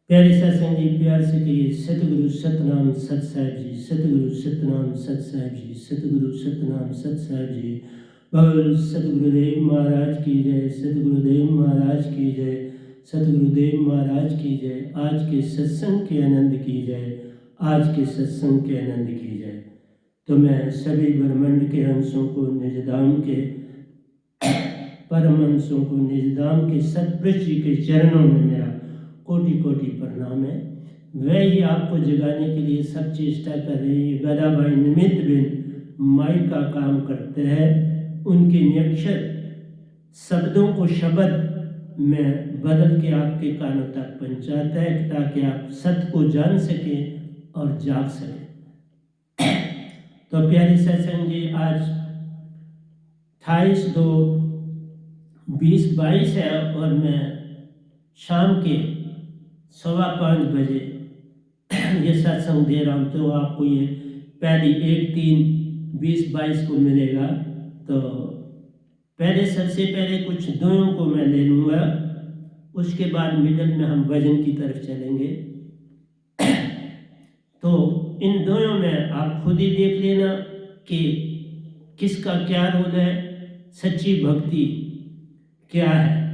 प्यारे सत्संग जी, प्यार से कहिए सतगुरु सतनाम सत साहिब जी, सतगुरु सतनाम सत साहिब जी, सतगुरु सतनाम सत साहिब जी। बोल सतगुरुदेव महाराज की जय, सतगुरुदेव महाराज की जय, सतगुरुदेव महाराज की जय। आज के सत्संग के आनंद की जय, आज के सत्संग के आनंद की जय। तो मैं सभी ब्रह्मांड के अंशों को, निजधाम के परम अंशों को, निजधाम के सतपुरुष जी के चरणों में मेरा कोटि कोटि प्रणाम है। वह ही आपको जगाने के लिए सब चेष्टा कर रहे हैं। गदा भाई निमित्त बिन माई का काम करते हैं। उनके निरक्षर शब्दों को शब्द में बदल के आपके कानों तक पहुंचाता है, ताकि आप सत्य को जान सकें और जाग सकें। तो प्यारे सत्संग जी, आज 28/2/2022 है और मैं शाम के 5:15 बजे ये सत्संग दे रहा हूँ। तो आपको ये पहली 1/3/2022 को मिलेगा। तो पहले सबसे पहले कुछ दुआओं को मैं ले लूँगा, उसके बाद मिडल में हम भजन की तरफ चलेंगे। तो इन दुआओं में आप खुद ही देख लेना कि किसका क्या रोल है, सच्ची भक्ति क्या है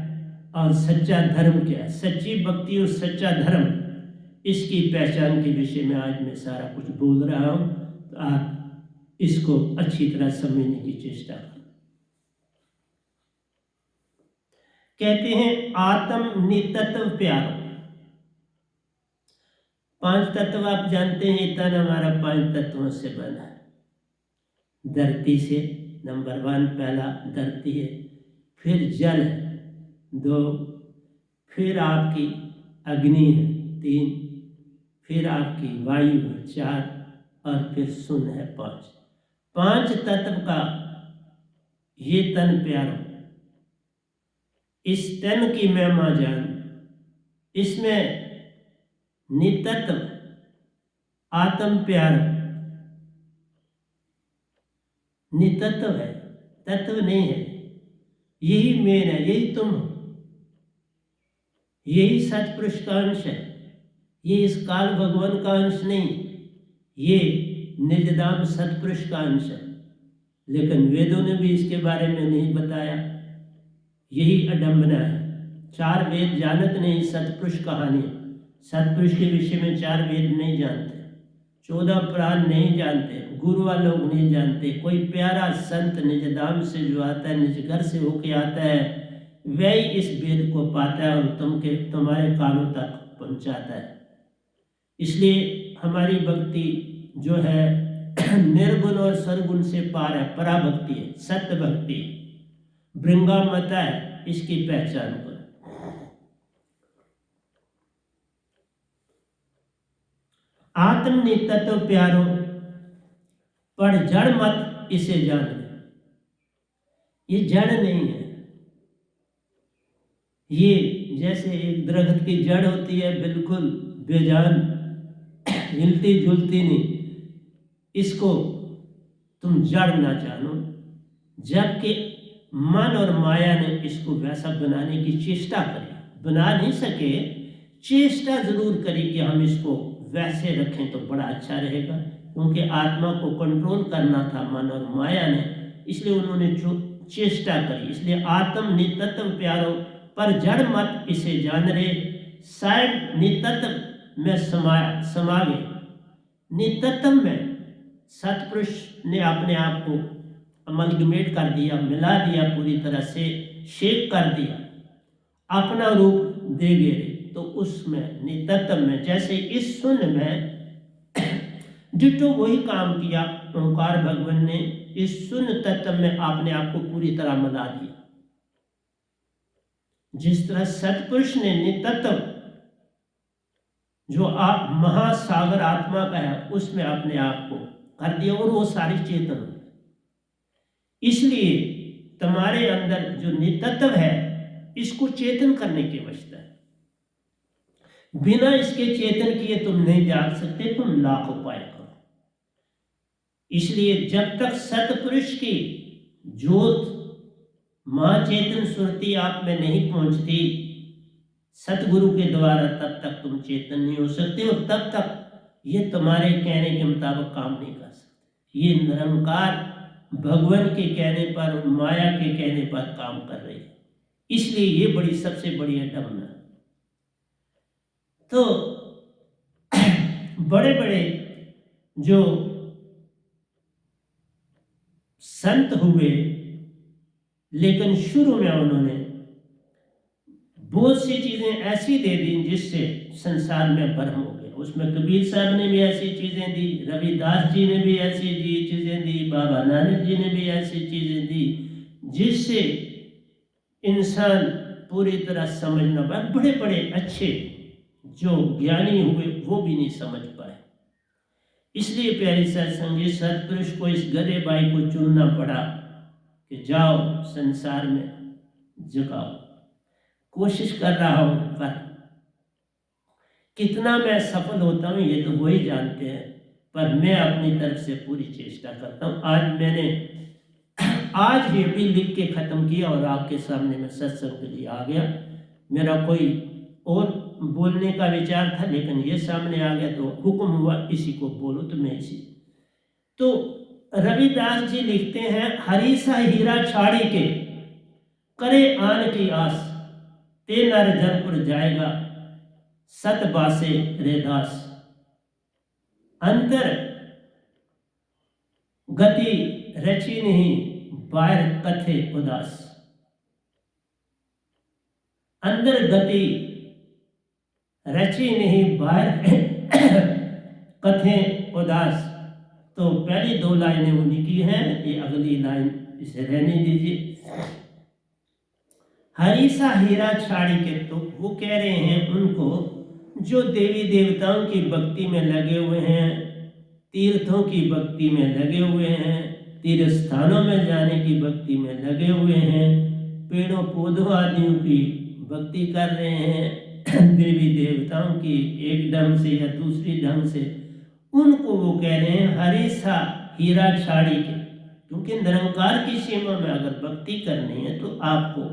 और सच्चा धर्म क्या है। सच्ची भक्ति और सच्चा धर्म, इसकी पहचान के विषय में आज मैं सारा कुछ बोल रहा हूँ। तो आप इसको अच्छी तरह समझने की चेष्टा करें। कहते हैं आत्म नितत्व प्यारो। 5 तत्व आप जानते हैं, तन हमारा 5 तत्वों से बना है। धरती से नंबर 1 पहला धरती है, फिर जल है 2, फिर आपकी अग्नि है 3, फिर आपकी वायु है 4 और फिर शून्य है 5। 5 तत्व का ये तन प्यारो, इस तन की महिमा जान। इसमें नितत्व आत्म प्यारो नितत्व है, तत्व नहीं है। यही मेन है, यही तुम हो, यही सतपुरुष का अंश है। ये इस काल भगवान का अंश नहीं, ये निजधाम सतपुरुष का अंश है। लेकिन वेदों ने भी इसके बारे में नहीं बताया, यही अडंबना है। 4 वेद जानत नहीं सतपुरुष कहानी। सतपुरुष के विषय में 4 वेद नहीं जानते, 14 पुराण नहीं जानते, गुरुआ लोग नहीं जानते। कोई प्यारा संत निजधाम से जो आता है, निज घर से होके आता है, वही इस वेद को पाता है और तुम्हारे कानों तक पहुंचाता है। इसलिए हमारी भक्ति जो है निर्गुण और सरगुण से पार है, पराभक्ति है, सत्य भक्ति, भृंगामता है। इसकी पहचान करो। आत्म नितत्व प्यारो, पर जड़ मत इसे जान। ये जड़ नहीं है। ये जैसे एक दरख्त की जड़ होती है, बिल्कुल बेजान, हिलती जुलती नहीं, इसको तुम जड़ ना जानो। जबकि मन और माया ने इसको वैसा बनाने की चेष्टा करी, बना नहीं सके, चेष्टा जरूर करी कि हम इसको वैसे रखें तो बड़ा अच्छा रहेगा। क्योंकि आत्मा को कंट्रोल करना था मन और माया ने, इसलिए उन्होंने चेष्टा करी। इसलिए आत्म नितत्व प्यारो, पर जड़ मत इसे जान रे। शायद नितत्व में समा गए। नितत्व में सतपुरुष ने अपने आप को अमलगमेट कर दिया, मिला दिया, पूरी तरह से शेप कर दिया, अपना रूप दे गए। तो उसमें नितत्व में, जैसे इस शून्य में डिटो वही काम किया ओंकार भगवान ने, इस शून्य तत्व में आपने आप को पूरी तरह मिला दिया। जिस तरह सतपुरुष ने नितत्व जो आप महासागर आत्मा का है, उसमें अपने आप को कर दिया और वो सारी चेतन। इसलिए तुम्हारे अंदर जो नितत्व है, इसको चेतन करने की आवश्यकता है। बिना इसके चेतन किए तुम नहीं जाग सकते, तुम लाख उपाय करो। इसलिए जब तक सतपुरुष की ज्योत महाचेतन सुरती आप में नहीं पहुंचती, सतगुरु के द्वारा तब तक तुम चेतन नहीं हो सकते और तब तक ये तुम्हारे कहने के मुताबिक काम नहीं कर सकते। ये निरंकार भगवान के कहने पर और माया के कहने पर काम कर रही है, इसलिए ये बड़ी सबसे बड़ी अडम्बना। तो बड़े बड़े जो संत हुए, लेकिन शुरू में उन्होंने बहुत सी चीजें ऐसी दे दी जिससे संसार में भ्रम हो गया। उसमें कबीर साहब ने भी ऐसी चीजें दी, रविदास जी ने भी ऐसी चीजें दी, बाबा नानक जी ने भी ऐसी चीजें दी जिससे इंसान पूरी तरह समझ न पाए। बड़े बड़े अच्छे जो ज्ञानी हुए वो भी नहीं समझ पाए। इसलिए प्यारी सत्संगी सतपुरुष को इस गधे बाई को चुनना पड़ा कि जाओ संसार में जगाओ। कोशिश कर रहा हूं, पर कितना मैं सफल होता हूं ये तो वही जानते हैं, पर मैं अपनी तरफ से पूरी चेष्टा करता हूं। आज भी अभी लिख के ख़त्म किया और आपके सामने मैं सत्संग के लिए आ गया। मेरा कोई और बोलने का विचार था, लेकिन ये सामने आ गया तो हुक्म हुआ इसी को बोलो, तो मैं इसी। तो रविदास जी लिखते हैं, हरीसा हीरा छाड़ी के करे आन की आस, ते नर जनपुर जाएगा सत बासे रे दास। अंतर गति रची नहीं बाहर कथे उदास। अंदर गति रची नहीं बाहर कथे उदास। तो पहली दो लाइनें उन्हीं की हैं, ये अगली लाइन इसे रहने दीजिए। हरीसा हीरा छाड़ी के, तो वो कह रहे हैं उनको जो देवी देवताओं की भक्ति में लगे हुए हैं, तीर्थों की भक्ति में लगे हुए हैं, तीर्थ स्थानों में जाने की भक्ति में लगे हुए हैं, पेड़ों पौधों आदियों की भक्ति कर रहे हैं, देवी देवताओं की एक ढंग से या दूसरी ढंग से, उनको वो कह रहे हैं हरीसा हीरा छाड़ी के। क्योंकि निरंकार की सीमा में अगर भक्ति करनी है तो आपको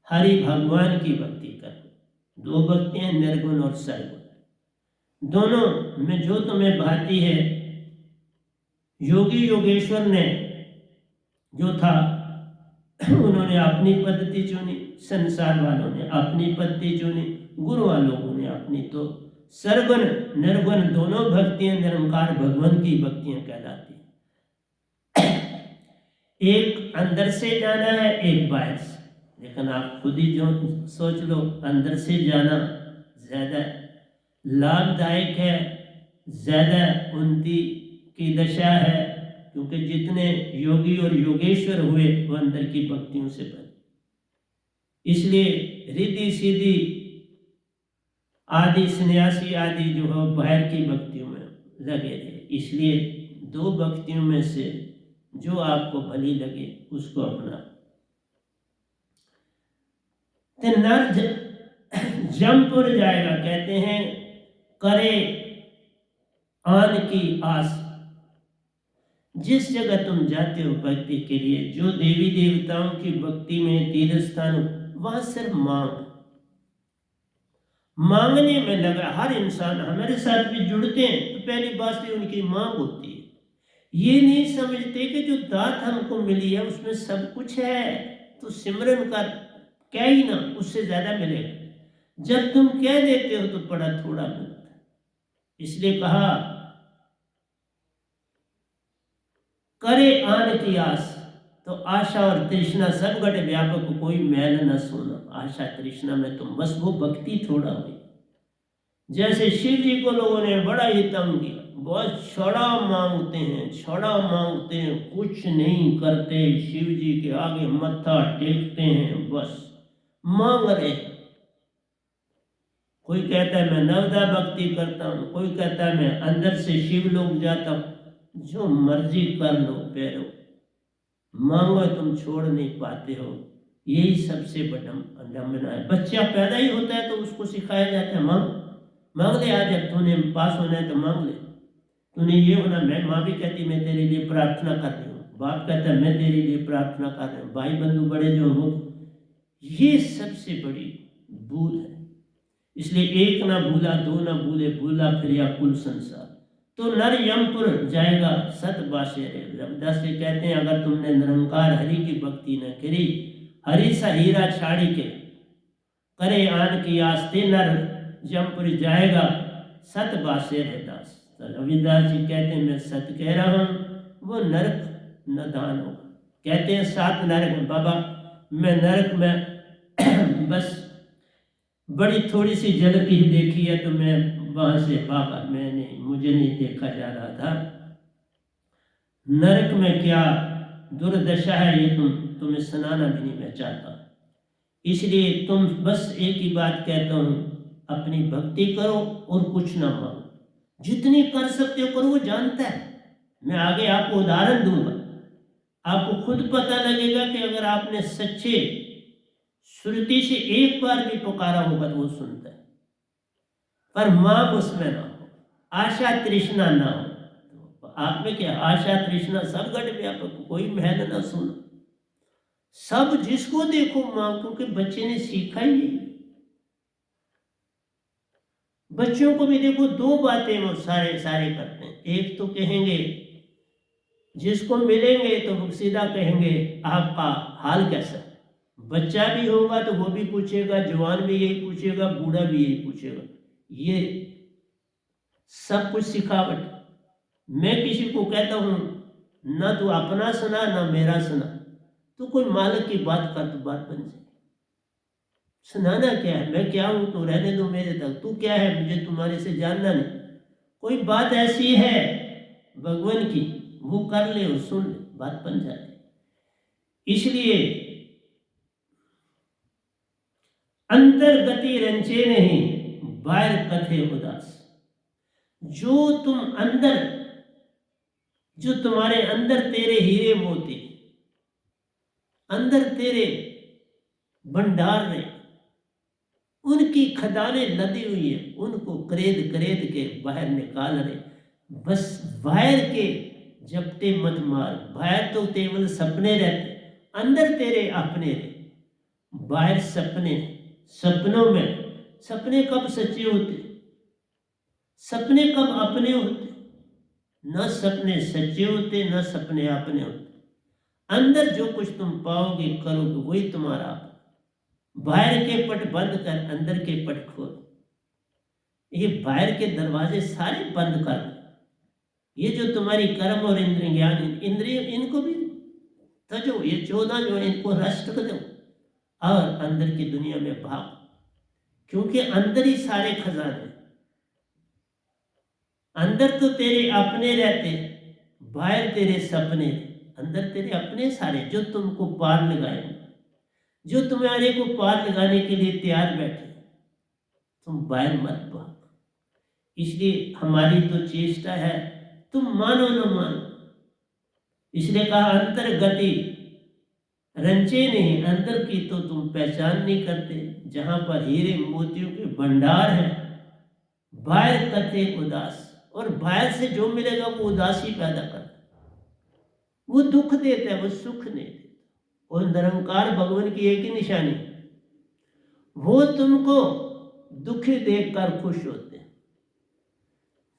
हरि भगवान की भक्ति करनी। दो भक्तियां, निर्गुण और सरगुण, दोनों में जो तुम्हें भाती है। योगी योगेश्वर ने जो था उन्होंने अपनी पद्धति चुनी, संसार वालों ने अपनी पद्धति चुनी, गुरु वालों ने अपनी। तो सरगुण निर्गुण दोनों भक्तियां निरंकार भगवान की भक्तियां कहलाती हैं। एक अंदर से जाना है, एक बाहर से। लेकिन आप खुद ही जो सोच लो, अंदर से जाना ज्यादा लाभदायक है, ज्यादा उन्नति की दशा है, क्योंकि जितने योगी और योगेश्वर हुए वो अंदर की भक्तियों से बने। इसलिए रिद्धि सीधी आदि सन्यासी आदि जो है बाहर की भक्तियों में लगे थे। इसलिए दो भक्तियों में से जो आपको भली लगे उसको अपना। तो नर जमपुर जाएगा, कहते हैं करे आन की आस। जिस जगह तुम जाते हो भक्ति के लिए, जो देवी देवताओं की भक्ति में तीर्थ स्थान, वहां सिर्फ मांगने में लगा हर इंसान। हमारे साथ भी जुड़ते हैं तो पहली बात से उनकी मांग होती है। ये नहीं समझते कि जो दात हमको मिली है उसमें सब कुछ है, तो सिमरन कर क्या ही ना, उससे ज्यादा मिलेगा। जब तुम कह देते हो तो बड़ा थोड़ा मिलता है। इसलिए कहा करे आन की आस। तो आशा और तृष्णा सब घट व्यापक, कोई मैल न सोना। आशा तृष्णा में तुम बस, वो भक्ति थोड़ा हुई। जैसे शिव जी को लोगों ने बड़ा ही तंग किया, बहुत छड़ा मांगते हैं, कुछ नहीं करते, शिव जी के आगे मत्था टेकते हैं, बस मांग रहे। कोई कहता है मैं नवदा भक्ति करता हूँ, कोई कहता है मैं अंदर से शिव लोग जाता हूँ। जो मर्जी कर लो पैरो, मांगो तुम छोड़ नहीं पाते हो। यही सबसे बड़ा अडम्बना है। बच्चा पैदा ही होता है तो उसको सिखाया जाता है मांग ले, आज जब तूने पास होना है तो मांग ले, तूने ये होना। मैं माँ भी कहती मैं तेरे लिए प्रार्थना कर रही हूँ, बाप कहता है मैं तेरे लिए प्रार्थना कर रहा हूँ, भाई बंधु बड़े जो हो। ये सबसे बड़ी भूल है। इसलिए एक ना भूला, दो ना भूले, भूला फिर या कुल संसार। तो नर यमपुर जाएगा सत बासे रे। रविदास जी कहते हैं अगर तुमने निरंकार हरि की भक्ति न करी, हरि सा हीरा छाड़ी के करे आन की आस्ते, नर यमपुर जाएगा सत बासे रे दास। रविदास जी कहते हैं मैं सत्य कह रहा हूँ, वो नरक न दान होगा। कहते हैं 7 नरक में बाबा, मैं नरक में बस बड़ी थोड़ी सी झलक ही देखी है, तो मैं वहां से भागा, मुझे नहीं देखा जा रहा था। नरक में क्या दुर्दशा है ये तुम्हें सुनाना भी नहीं मैं चाहता। इसलिए तुम बस एक ही बात कहता हूँ, अपनी भक्ति करो और कुछ ना मांगो, जितनी कर सकते हो करो। वो जानता है, मैं आगे आपको उदाहरण दूंगा, आपको खुद पता लगेगा कि अगर आपने सच्चे श्रुति से एक बार भी पुकारा होगा तो वो सुनता है। पर मांग उसमें ना हो, आशा तृष्णा ना हो। तो आप में क्या आशा तृष्णा सब घट व्यापक, कोई महल ना सुनो, सब जिसको देखो मांग, क्योंकि बच्चे ने सीखा ही नहीं। बच्चों को भी देखो 2 बातें वो सारे करते हैं। एक तो कहेंगे, जिसको मिलेंगे तो वो सीधा कहेंगे आपका हाल कैसा। बच्चा भी होगा तो वो भी पूछेगा, जवान भी यही पूछेगा, बूढ़ा भी यही पूछेगा। ये सब कुछ सिखावट। मैं किसी को कहता हूं ना तू अपना सुना ना मेरा सुना, तो कोई मालिक की बात कर तो बात बन जाए। सुनाना क्या है, मैं क्या हूं तो रहने दो मेरे तक, तू क्या है मुझे तुम्हारे से जानना नहीं। कोई बात ऐसी है भगवान की, वो कर ले और सुन ले, बात बन जाती। इसलिए अंतर्गति रंचे नहीं, बाहर कथे उदास। जो तुम अंदर, जो तुम्हारे अंदर तेरे हीरे मोती, अंदर तेरे भंडार रहे, उनकी खदानें लदी हुई है, उनको करेद करेद के बाहर निकाल रहे। बस बाहर के जपटे मत मार, बाहर तो केवल सपने रहते, अंदर तेरे अपने रहे। बाहर सपने, सपनों में सपने कब सच्चे होते, सपने कब अपने होते। न सपने सच्चे होते, न सपने अपने होते। अंदर जो कुछ तुम पाओगे करोगे वही तुम्हारा। बाहर के पट बंद कर, अंदर के पट खोल। ये बाहर के दरवाजे सारे बंद कर। ये जो तुम्हारी कर्म और इंद्रिय ज्ञान इंद्रिय, इनको भी तजो, ये 14 जो है इनको नष्ट कर दो और अंदर की दुनिया में भाग, क्योंकि अंदर ही सारे खजाने। अंदर तो तेरे अपने रहते, बाहर तेरे सपने। अंदर तेरे अपने सारे जो तुमको पार लगाएंगे, जो तुम्हारे को पार लगाने के लिए तैयार बैठे, तुम बाहर मत भाग। इसलिए हमारी तो चेष्टा है, तुम मानो न मानो। इसलिए कहा अंतर्गति रंचे नहीं, अंदर की तो तुम पहचान नहीं करते। जहां पर हीरे मोतियों के भंडार है, बाहर कथे उदास। और बाहर से जो मिलेगा वो उदासी पैदा करता है, वो दुख देता है, वो सुख नहीं देता। और निरंकार भगवान की एक ही निशानी, वो तुमको दुखी देखकर खुश होते हैं।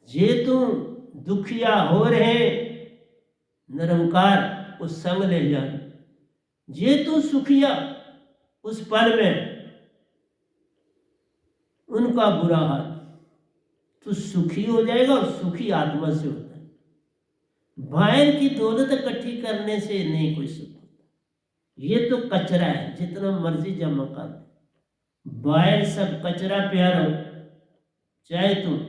जे तुम दुखिया हो रहे, निरंकार उस संग ले जाए। जे तू सुखिया, उस पल में उनका बुरा हाल, तो सुखी हो जाएगा। और सुखी आत्मा से होता है, बाहर की दौलत इकट्ठी करने से नहीं कोई सुख होता। ये तो कचरा है, जितना मर्जी जमा कर, बाहर सब कचरा प्यारो। चाहे तुम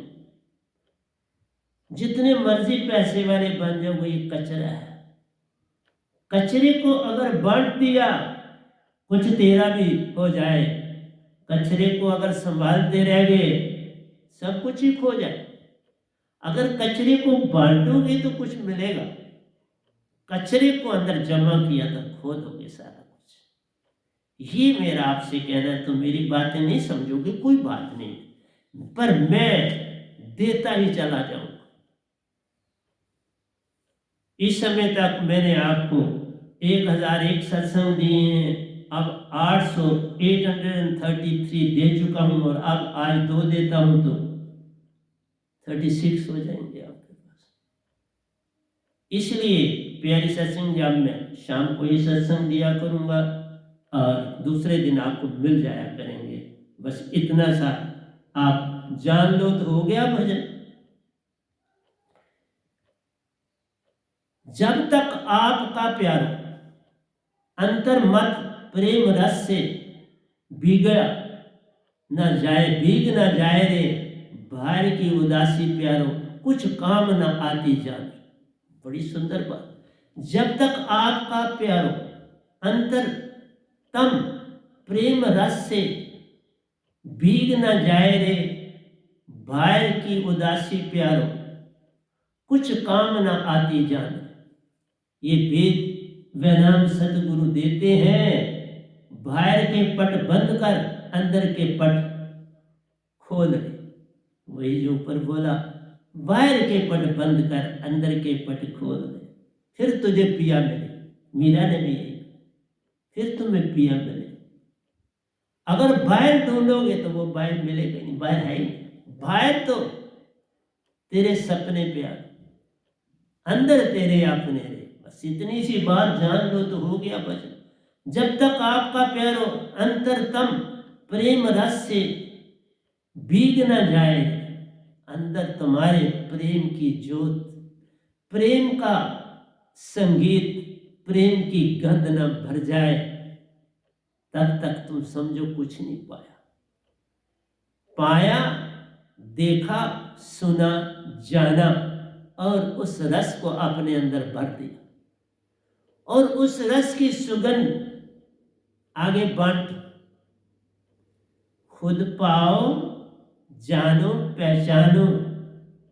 जितने मर्जी पैसे वाले बन जाओ, वो ये कचरा है। कचरे को अगर बांट दिया, कुछ तेरा भी हो जाए। कचरे को अगर संभालते रह गए, सब कुछ ही खो जाए। अगर कचरे को बांटोगे तो कुछ मिलेगा, कचरे को अंदर जमा किया तो खो दोगे सारा कुछ। ये मेरा आपसे कहना है। तो मेरी बातें नहीं समझोगे, कोई बात नहीं, पर मैं देता ही चला जाऊंगा। इस समय तक मैंने आपको 1001 सत्संग दिए हैं, अब 833 दे चुका हूँ और अब आज 2 देता हूँ तो 36 हो जाएंगे आपके पास। इसलिए प्यारी सत्संग जब मैं शाम को ही सत्संग दिया करूँगा और दूसरे दिन आपको मिल जाया करेंगे। बस इतना सा आप जान लो तो हो गया भजन। जब तक आपका प्यारो अंतर मत प्रेम रस से बिगड़ा न जाए, भीग न जाए रे भार की उदासी प्यारो, कुछ काम न आती जान। बड़ी सुंदर बात। जब तक आपका प्यारो अंतर तम प्रेम रस से भीग न जाए रे भार की उदासी प्यारो, कुछ काम न आती जान। ये वेद व नाम सतगुरु देते हैं। बाहर के पट बंद कर अंदर के पट खोल दे। वही जो ऊपर बोला, बाहर के पट बंद कर अंदर के पट खोल दे, फिर तुझे पिया मिले। मीरा ने भी यही, फिर तुम्हें पिया मिले। अगर बाहर ढूंढोगे तो वो बाहर मिलेगा नहीं, बाहर है ही नहीं। बाहर तो तेरे सपने पे आ, अंदर तेरे अपने रे। बस इतनी सी बात जान लो तो हो गया भजन। जब तक आपका प्यारो अंतरतम प्रेम रस से भीग न जाए, अंदर तुम्हारे प्रेम की ज्योत, प्रेम का संगीत, प्रेम की गंध न भर जाए, तब तक तुम समझो कुछ नहीं पाया। पाया, देखा, सुना, जाना और उस रस को अपने अंदर भर दिया और उस रस की सुगंध आगे बांट। खुद पाओ, जानो, पहचानो,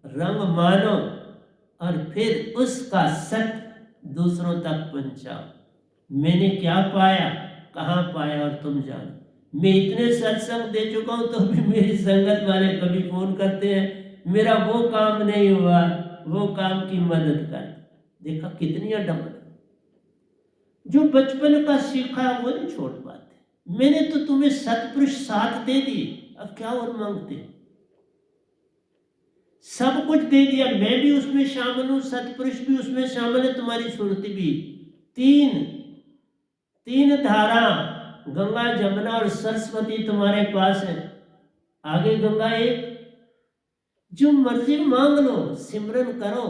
रंग मानो और फिर उसका सत दूसरों तक पहुंचाओ। मैंने क्या पाया, कहाँ पाया और तुम जानो। मैं इतने सत्संग दे चुका हूं तो भी मेरी संगत वाले कभी फोन करते हैं, मेरा वो काम नहीं हुआ, वो काम की मदद कर। देखा कितनी अडम्बना। जो बचपन का सीखा वो नहीं छोड़ पाते। मैंने तो तुम्हें सतपुरुष साथ दे दी, अब क्या और मांगते। सब कुछ दे दिया, मैं भी उसमें शामिल हूं, सतपुरुष भी उसमें शामिल है, तुम्हारी सुरती भी। तीन धारा गंगा, जमुना और सरस्वती तुम्हारे पास है। आगे गंगा एक, जो मर्जी मांग लो, सिमरन करो,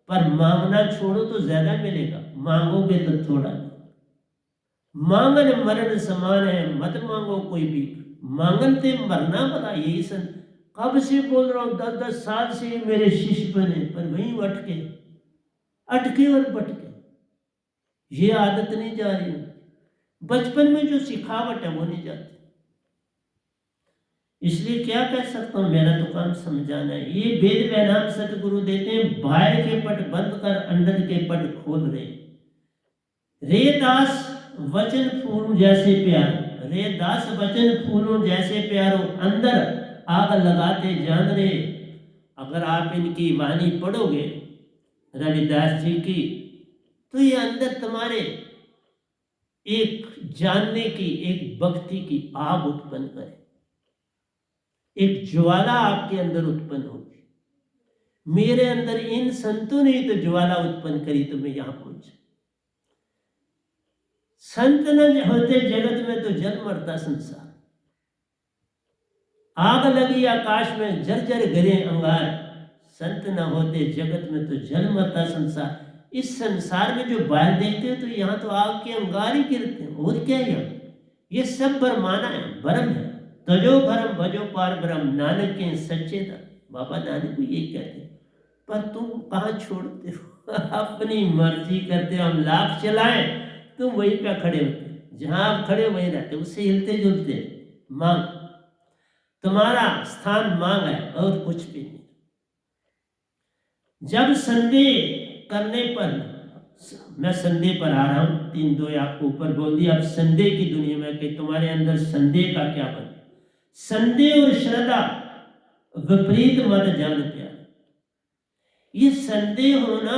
पर मांगना छोड़ो तो ज्यादा मिलेगा, मांगोगे तो थोड़ा। मांगन मरण समान है, मत मांगो कोई भी। मांगन ते मरना भला, यही सन। कब से बोल रहा हूं, 10-10 साल से मेरे शिष्य बने, पर वहीं अटके और बटके। ये आदत नहीं जा रही। बचपन में जो सिखावट है वो नहीं जाती। इसलिए क्या कह सकता हूं, मेरा तो काम समझाना है। ये वेद व नाम सतगुरु देते हैं, बाहर के पट बंद कर अंदर के पट खोल रहे। रे दास वचन फूलों जैसे प्यारो, रे दास वचन फूलों जैसे प्यारो, अंदर आग लगाते जान रे। अगर आप इनकी वाणी पढ़ोगे रविदास जी की, तो ये अंदर तुम्हारे एक जानने की, एक भक्ति की आग उत्पन्न करे, एक ज्वाला आपके अंदर उत्पन्न होगी। मेरे अंदर इन संतों ने तो ज्वाला उत्पन्न करी तो मैं यहां पहुंचा। संत न होते जगत में तो जल मरता संसार। आग लगी आकाश में, जर्जर गिरे अंगार। संत न होते जगत में तो जल मरता संसार। इस संसार में जो बाहर देखते हो तो यहाँ तो आग के अंगार ही गिरते हैं, और क्या है। ये सब बरमाना है, भरम है। तजो भरम भजो पार ब्रह्म, नानक के सच्चे था। बाबा नानक को यही कहते हैं। पर तुम कहाँ छोड़ते हो, अपनी मर्जी करते हो। हम लाख चलाएं, तुम वहीं पे खड़े होते, जहां आप खड़े वहीं रहते, उससे हिलते जुलते। मांग, तुम्हारा स्थान मांग है और कुछ भी नहीं। जब संदेह करने पर, मैं संदेह पर आ रहा हूं, 3-2 आपको ऊपर बोल दिया। अब संदेह की दुनिया में कि तुम्हारे अंदर संदेह का क्या बन। संदेह और श्रद्धा विपरीत मत जान प्यार। ये संदेह होना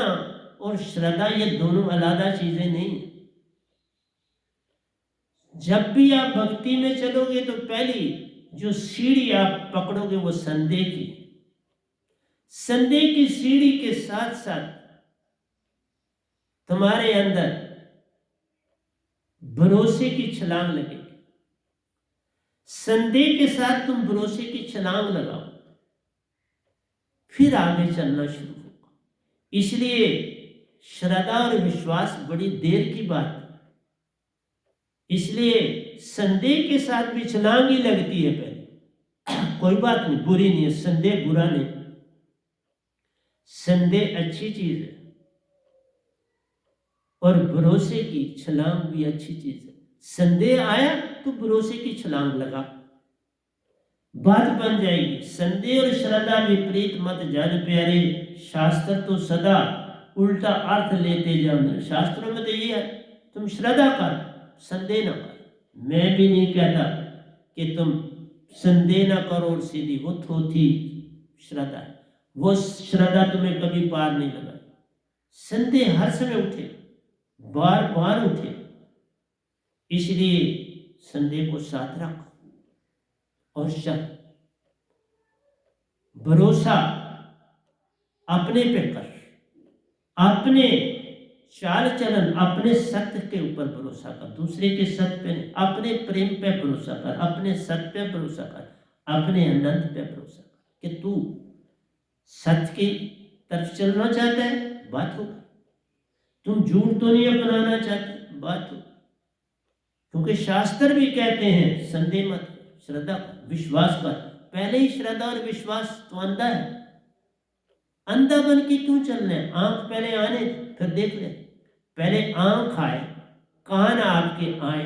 और श्रद्धा, ये दोनों अलग चीजें नहीं। जब भी आप भक्ति में चलोगे तो पहली जो सीढ़ी आप पकड़ोगे वो संदेह की। संदेह की सीढ़ी के साथ साथ तुम्हारे अंदर भरोसे की छलांग लगेगी। संदेह के साथ तुम भरोसे की छलांग लगाओ, फिर आगे चलना शुरू होगा। इसलिए श्रद्धा और विश्वास बड़ी देर की बात है। इसलिए संदेह के साथ भी छलांग ही लगती है पहले। कोई बात नहीं, बुरी नहीं है, संदेह बुरा नहीं, संदेह अच्छी चीज है और भरोसे की छलांग भी अच्छी चीज है। संदेह आया तो भरोसे की छलांग लगा, बात बन जाएगी। संदेह और श्रद्धा विपरीत मत जान प्यारे, शास्त्र तो सदा उल्टा अर्थ लेते जाओ। शास्त्रों में तो ये है तुम श्रद्धा कर, संदेह ना कर। मैं भी नहीं कहता कि तुम संदेह ना करो और सीधी, वो थोथी श्रद्धा है, वो श्रद्धा तुम्हें कभी पार नहीं लगा। संदेह हर समय उठे, बार बार उठे, इसलिए संदेह को साथ रखो और शक भरोसा अपने पे कर, अपने चाल चलन, अपने सत्य के ऊपर भरोसा कर, दूसरे के सत्य पे नहीं। अपने प्रेम पे भरोसा कर, अपने सत्य पे भरोसा कर, अपने अनंत पे भरोसा कर कि तू सत्य की तरफ चलना चाहता है, बात होगा। तुम झूठ तो नहीं अपनाना चाहते, बात हो। क्योंकि शास्त्र भी कहते हैं संदेह मत, श्रद्धा कर, विश्वास कर। पहले ही श्रद्धा और विश्वास तो अंधा है, अंधा बन के क्यों चलना है? आंख पहले आने फिर देख ले। पहले आंख आए, कान आपके आए,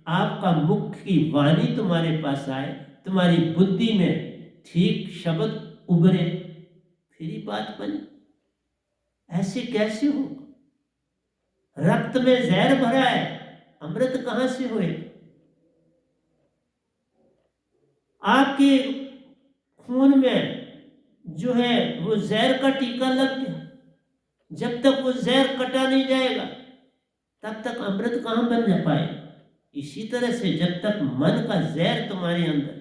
आपका मुख की वाणी तुम्हारे पास आए, तुम्हारी बुद्धि में ठीक शब्द उभरे, फिर ही बात बने। ऐसे कैसे होगा? रक्त में जहर भरा है, अमृत कहां से होए? आपके खून में जो है वो जहर का टीका लग गया, जब तक वो जहर कटा नहीं जाएगा तब तक अमृत कहां बन जा पाएगा। इसी तरह से जब तक मन का जहर तुम्हारे अंदर,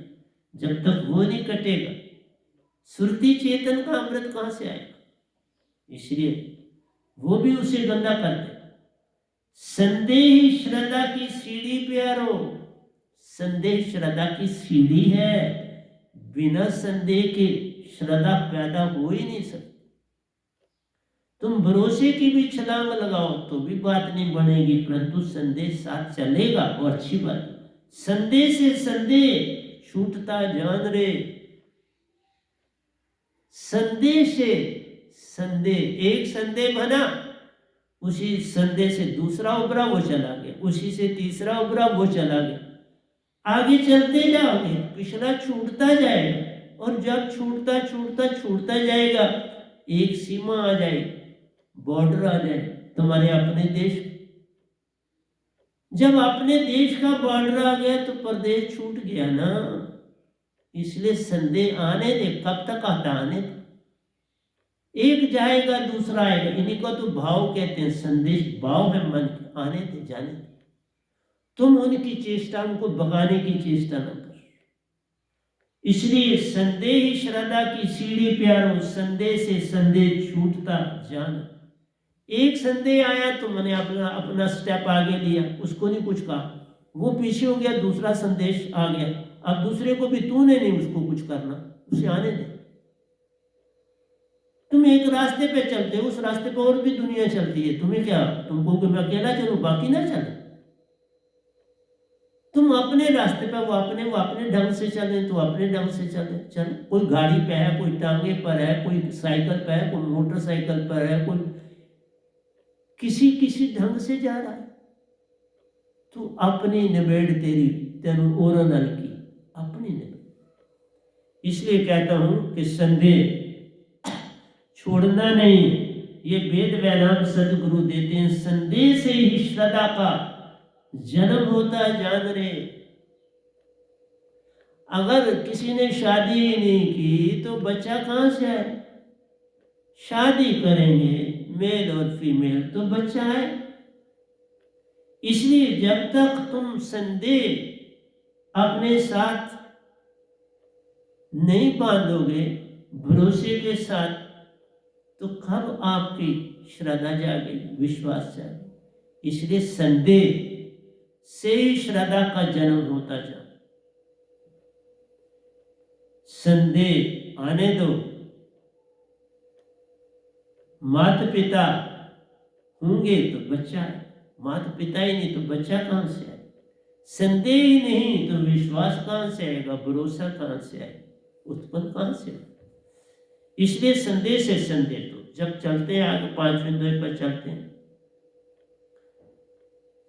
जब तक वो नहीं कटेगा, सुरती चेतन का अमृत कहां से आएगा? इसलिए वो भी उसे गंदा कर देगा। संदेह श्रद्धा की सीढ़ी पे आरो, संदेह श्रद्धा की सीढ़ी है, बिना संदेह के श्रद्धा पैदा हो ही नहीं सकती। तुम भरोसे की भी छलांग लगाओ तो भी बात नहीं बनेगी, परंतु संदेह साथ चलेगा और अच्छी बात। संदेह से संदेह छूटता जान रे, संदेह से संदेह, एक संदेह बना, उसी संदेह से दूसरा उभरा, वो चला गया, उसी से तीसरा उभरा, वो चला गया। आगे चलते जाओगे, पिछला छूटता जाएगा, और जब छूटता छूटता छूटता जाएगा, एक सीमा आ जाएगी, बॉर्डर आ जाए तुम्हारे अपने देश। जब अपने देश का बॉर्डर आ गया तो प्रदेश छूट गया ना। इसलिए संदेह आने दे, कब तक आता? आने दे, एक जाएगा दूसरा आएगा। इन्हीं को तो भाव कहते हैं, संदेश भाव है मन के, आने दे, जाने दे। तुम उनकी चेष्टा, उनको भगाने की चेष्टा न कर। इसलिए संदेह श्रद्धा की सीढ़ी प्यारो, संदेह से संदेह छूटता जाना। एक संदेह आया तो मैंने अपना अपना स्टेप आगे लिया, उसको नहीं कुछ कहा, वो पीछे हो गया, दूसरा संदेश आ गया। अब दूसरे को भी तूने नहीं उसको कुछ करना, उसे आने दे। तुम एक रास्ते पे चलते हो, उस रास्ते पे और भी दुनिया चलती है, तुम्हें क्या, तुमको कि मैं अकेला चलूं बाकी ना चले? तुम अपने रास्ते पे, वो अपने ढंग से चले तो अपने ढंग से चले। चलो, कोई गाड़ी पे है, कोई टांगे पर है, कोई साइकिल पे है, कोई मोटरसाइकिल पर है, कोई किसी ढंग से जा रहा है। तो अपनी निबेड़ तेरी तेन और नल की, अपनी निबेड़। इसलिए कहता हूं कि संदेह छोड़ना नहीं। ये वेद वेदांत सदगुरु देते हैं, संदेह से ही श्रद्धा का जन्म होता जान रे। अगर किसी ने शादी ही नहीं की तो बच्चा कहां से आए? शादी करेंगे मेल और फीमेल तो बच्चा है। इसलिए जब तक तुम संदेह अपने साथ नहीं बांधोगे भरोसे के साथ, तो कब आपकी श्रद्धा जागेगी, विश्वास जाएगी। इसलिए संदेह से ही श्रद्धा का जन्म होता जा। संदेह आने दो। माता पिता होंगे तो बच्चा है, माता पिता ही नहीं तो बच्चा कहां से आए? संदेह ही नहीं तो विश्वास कहां से आएगा, भरोसा कहां से आएगा, उत्पन्न कहां से आएगा? इसलिए संदेह से संदेह तो जब चलते हैं आगे 5वें द्वय पर चलते हैं।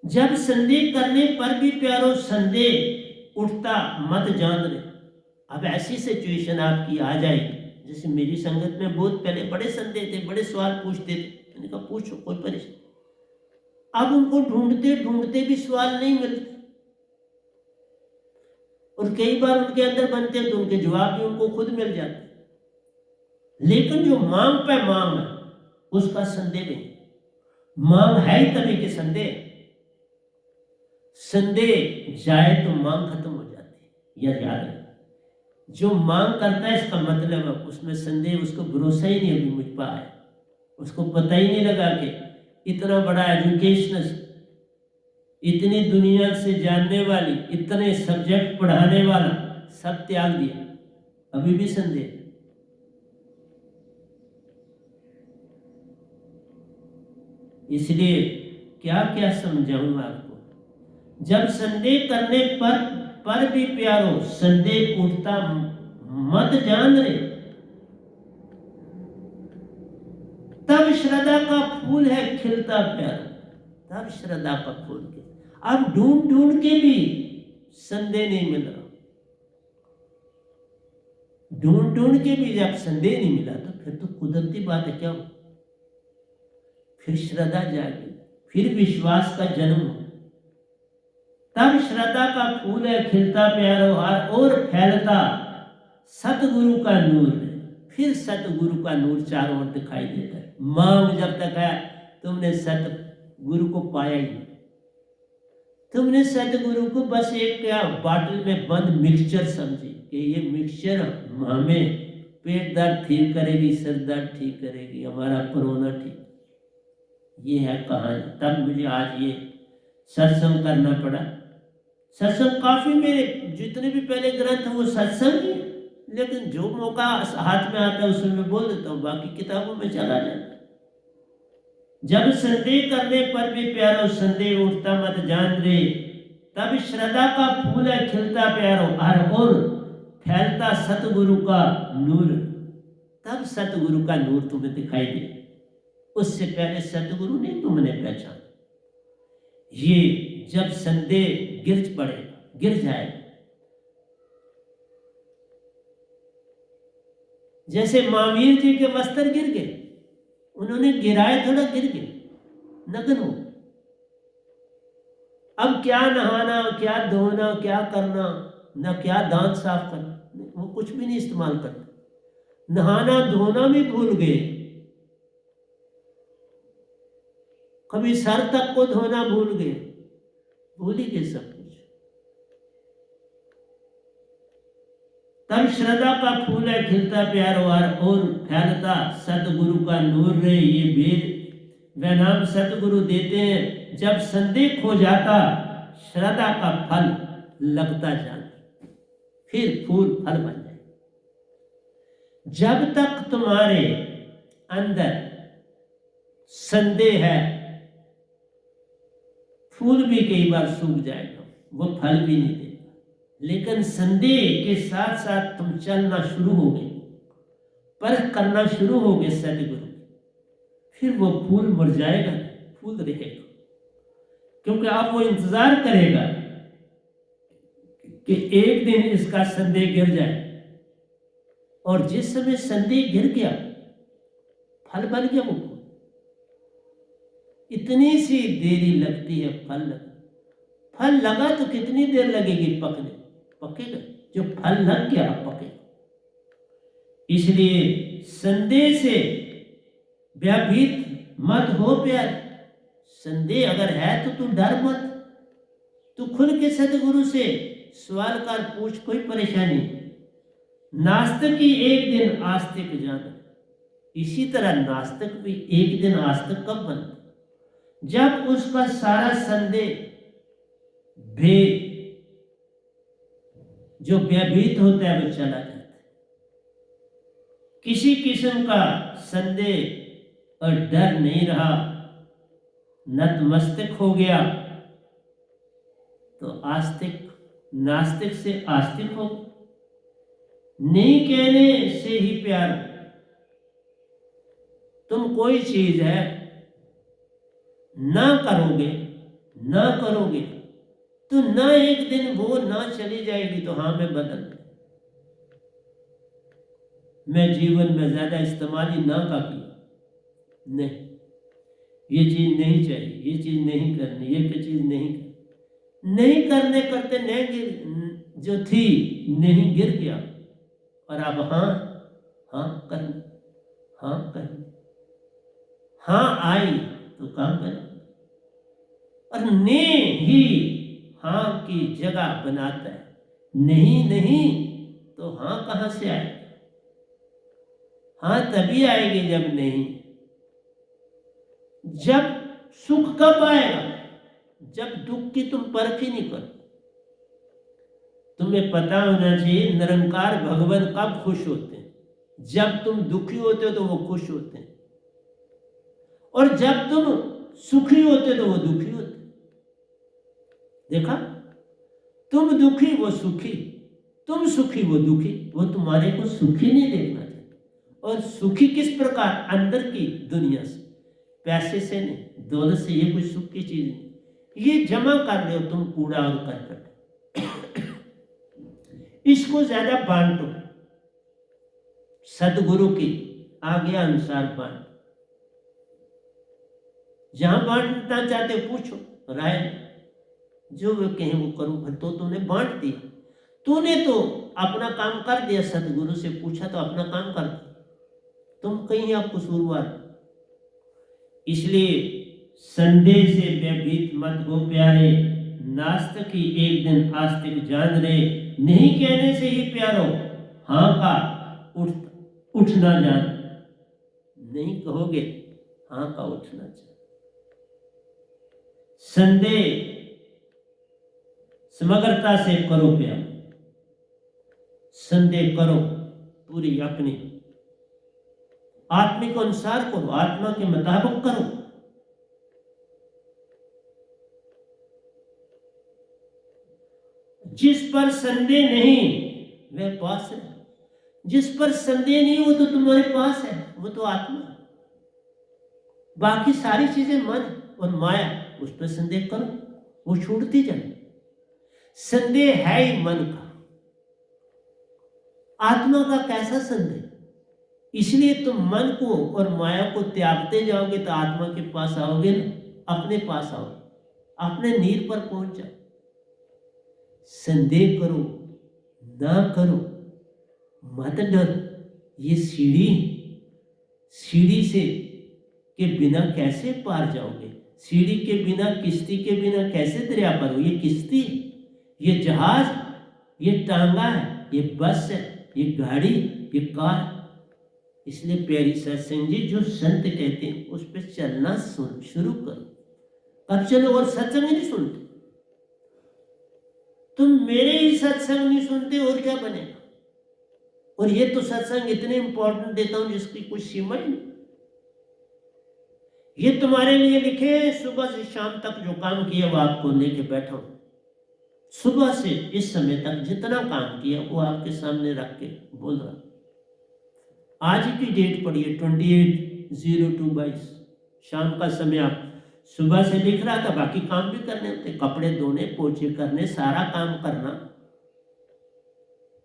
जब संदेह करने पर भी प्यारो संदेह उठता मत जान रहे। अब ऐसी सिचुएशन आपकी आ जाएगी, जैसे मेरी संगत में बहुत पहले बड़े संदेह थे, बड़े सवाल पूछते थे, मैंने कहा पूछो, कोई परेशानी। अब उनको ढूंढते ढूंढते भी सवाल नहीं मिलते, और कई बार उनके अंदर बनते हैं तो उनके जवाब भी उनको खुद मिल जाते, लेकिन जो मांग पे मांग है उसका संदेह नहीं। मांग है ही तभी के संदेह। संदेह जाए तो मांग खत्म हो जाती है, यह याद है। जो मांग करता है इसका मतलब है उसमें संदेह, उसको भरोसा ही नहीं अभी मुझ पर आया, उसको पता ही नहीं लगा कि इतना बड़ा एजुकेशनिस्ट, इतनी दुनिया से जानने वाली, इतने सब्जेक्ट पढ़ाने वाला सब त्याग दिया, अभी भी संदेह। इसलिए क्या क्या समझाऊं आपको, जब संदेह करने पर भी प्यारो संदेह उठता मत जान रहे, तब श्रद्धा का फूल है खिलता प्यारो, तब श्रद्धा का फूल के। अब ढूंढ ढूंढ के भी संदेह नहीं मिल रहा, ढूंढ ढूंढ के भी जब संदेह नहीं मिला तो फिर तो कुदरती बात है, क्या हो, फिर श्रद्धा जाएगी, फिर विश्वास का जन्म हो, तब श्रद्धा का फूल है खिलता प्यारो और फैलता सतगुरु का नूर है। फिर सतगुरु का नूर चारों ओर दिखाई देता है। मांग जब तक है तुमने सतगुरु को पाया ही नहीं, तुमने सतगुरु को बस एक क्या बाटल में बंद मिक्सचर समझी कि ये मिक्सचर हमें पेट दर्द ठीक करेगी, सिर दर्द ठीक करेगी, हमारा कोरोना ठीक, ये है कहानी। तब मुझे आज ये सत्संग करना पड़ा। सत्संग काफी, मेरे जितने भी पहले ग्रंथ हैं वो सत्संग ही, लेकिन जो मौका हाथ में आता है उसमें मैं बोल देता हूँ, बाकी किताबों में चला जाता। जब संदेह करने पर भी प्यारो संदेह उठता मत जान रे, तब श्रद्धा का फूल है खिलता प्यारो हर ओर फैलता सतगुरु का नूर, तब सतगुरु का नूर तुम्हें दिखाई दे। उससे पहले सतगुरु ने तुमने पहचाना। ये जब संदेह गिर पड़ेगा, गिर जाएगा, जैसे महावीर जी के वस्त्र गिर गए, उन्होंने गिराए थोड़ा, गिर गए, नग्न हो। अब क्या नहाना, क्या धोना, क्या करना, न क्या दांत साफ करना, वो कुछ भी नहीं इस्तेमाल करते। नहाना धोना भी भूल गए, कभी सर तक को धोना भूल गए, भूल ही गए सब कुछ। तब श्रद्धा का फूल है खिलता प्यारो और फैलता सतगुरु का नूर रे। ये वेद व नाम सतगुरु देते हैं। जब संदेह खो जाता श्रद्धा का फल लगता जाता, फिर फूल फल बन जाए। जब तक तुम्हारे अंदर संदेह है, फूल भी कई बार सूख जाएगा, वो फल भी नहीं देगा। लेकिन संदेह के साथ साथ तुम चलना शुरू हो गए, परख करना शुरू हो गए सतगुरु, फिर वो फूल मुरझाएगा, फूल रहेगा। क्योंकि अब वो इंतजार करेगा कि एक दिन इसका संदेह गिर जाए, और जिस समय संदेह गिर गया फल बन गया। वो इतनी सी देरी लगती है फल लगा, फल लगा तो कितनी देर लगेगी पकने, पकेगा। जो फल लग गया पकेगा। इसलिए संदेह से व्याभीत मत हो प्यार, संदेह अगर है तो तू डर मत, तू खुल के सदगुरु से सवाल कर पूछ, कोई परेशानी नहीं। नास्तिक ही एक दिन आस्तिक जाने, इसी तरह नास्तिक भी एक दिन आस्तिक कब बनता? जब उसका सारा संदेह भेद जो भयभीत होता है वो चला जाता है। किसी किस्म का संदेह और डर नहीं रहा, नतमस्तक हो गया, तो आस्तिक नास्तिक से आस्तिक हो। नहीं कहने से ही प्यार हो। तुम कोई चीज है ना करोगे तो ना एक दिन वो ना चली जाएगी तो हाँ मैं बदल, मैं जीवन में ज्यादा इस्तेमाल ही ना का किया, नहीं ये चीज नहीं चाहिए, ये चीज नहीं करनी, ये चीज नहीं करने करते नहीं जो थी नहीं गिर गया, और अब हाँ करनी, हाँ आई तो काम करें, और ने ही हाँ की जगह बनाता है। नहीं तो हाँ कहां से आए? हाँ तभी आएगी जब नहीं। जब सुख कब आएगा? जब दुख की तुम परख ही नहीं करो। तुम्हें पता होना चाहिए निरंकार भगवान कब खुश होते हैं? जब तुम दुखी होते हो तो वो खुश होते हैं, और जब तुम सुखी होते तो वो दुखी होते। देखा, तुम दुखी वो सुखी, तुम सुखी वो दुखी। वो तुम्हारे को सुखी नहीं देखना चाहिए। और सुखी किस प्रकार? अंदर की दुनिया से, पैसे से नहीं, दौलत से। ये कोई सुख की चीज नहीं, ये जमा कर रहे हो तुम कूड़ा और करकट। इसको ज्यादा बांटो, सदगुरु की आज्ञा अनुसार बांटो। जहां बांटना चाहते पूछो, राय जो वे कहें वो करूं। फिर तो तूने बांट दिया, तूने तो अपना काम कर दिया। सदगुरु से पूछा तो अपना काम कर दिया, तुम कहीं आप कसूरवार। इसलिए संदेह से भयभीत मत हो प्यारे, नास्तिक ही एक दिन आस्तिक जान रहे। नहीं कहने से ही प्यारो, हाँ का उठना जान। नहीं कहोगे हाँ का उठना जान। संदेह समग्रता से करो प्यार, संदेह करो पूरी अपनी आत्मिक अनुसार करो, आत्मा के मुताबिक करो। जिस पर संदेह नहीं वह पास है, जिस पर संदेह नहीं वो तो तुम्हारे पास है, वो तो आत्मा है। बाकी सारी चीजें मन और माया, उस पर संदेह करो, वो छूटती जाए। संदेह है ही मन का, आत्मा का कैसा संदेह? इसलिए तुम मन को और माया को त्यागते जाओगे तो आत्मा के पास आओगे ना, अपने पास आओगे, अपने नीर पर पहुंच जाओ। संदेह करो ना करो, मत डरो। ये सीढ़ी से के बिना कैसे पार जाओगे? सीढ़ी के बिना, किश्ती के बिना कैसे दरिया पर हो? ये किश्ती, ये जहाज, ये टांगा है, ये बस है, ये गाड़ी, ये कार। इसलिए प्यारी सत्संग जी, जो संत कहते हैं उस पर चलना शुरू करो। अब चलो, और सत्संग नहीं सुनते तुम, मेरे ही सत्संग नहीं सुनते और क्या बनेगा? और ये तो सत्संग इतने इंपॉर्टेंट देता हूं जिसकी कोई सीमा ही नहीं। ये तुम्हारे लिए लिखे, सुबह से शाम तक जो काम किया वो आपको लेके बैठा हूं। सुबह से इस समय तक जितना काम किया वो आपके सामने रख के बोल रहा। आज की डेट पढ़िए 28/02/22, शाम का समय। आप सुबह से लिख रहा था, बाकी काम भी करने होते, कपड़े धोने, पोछे करने, सारा काम करना।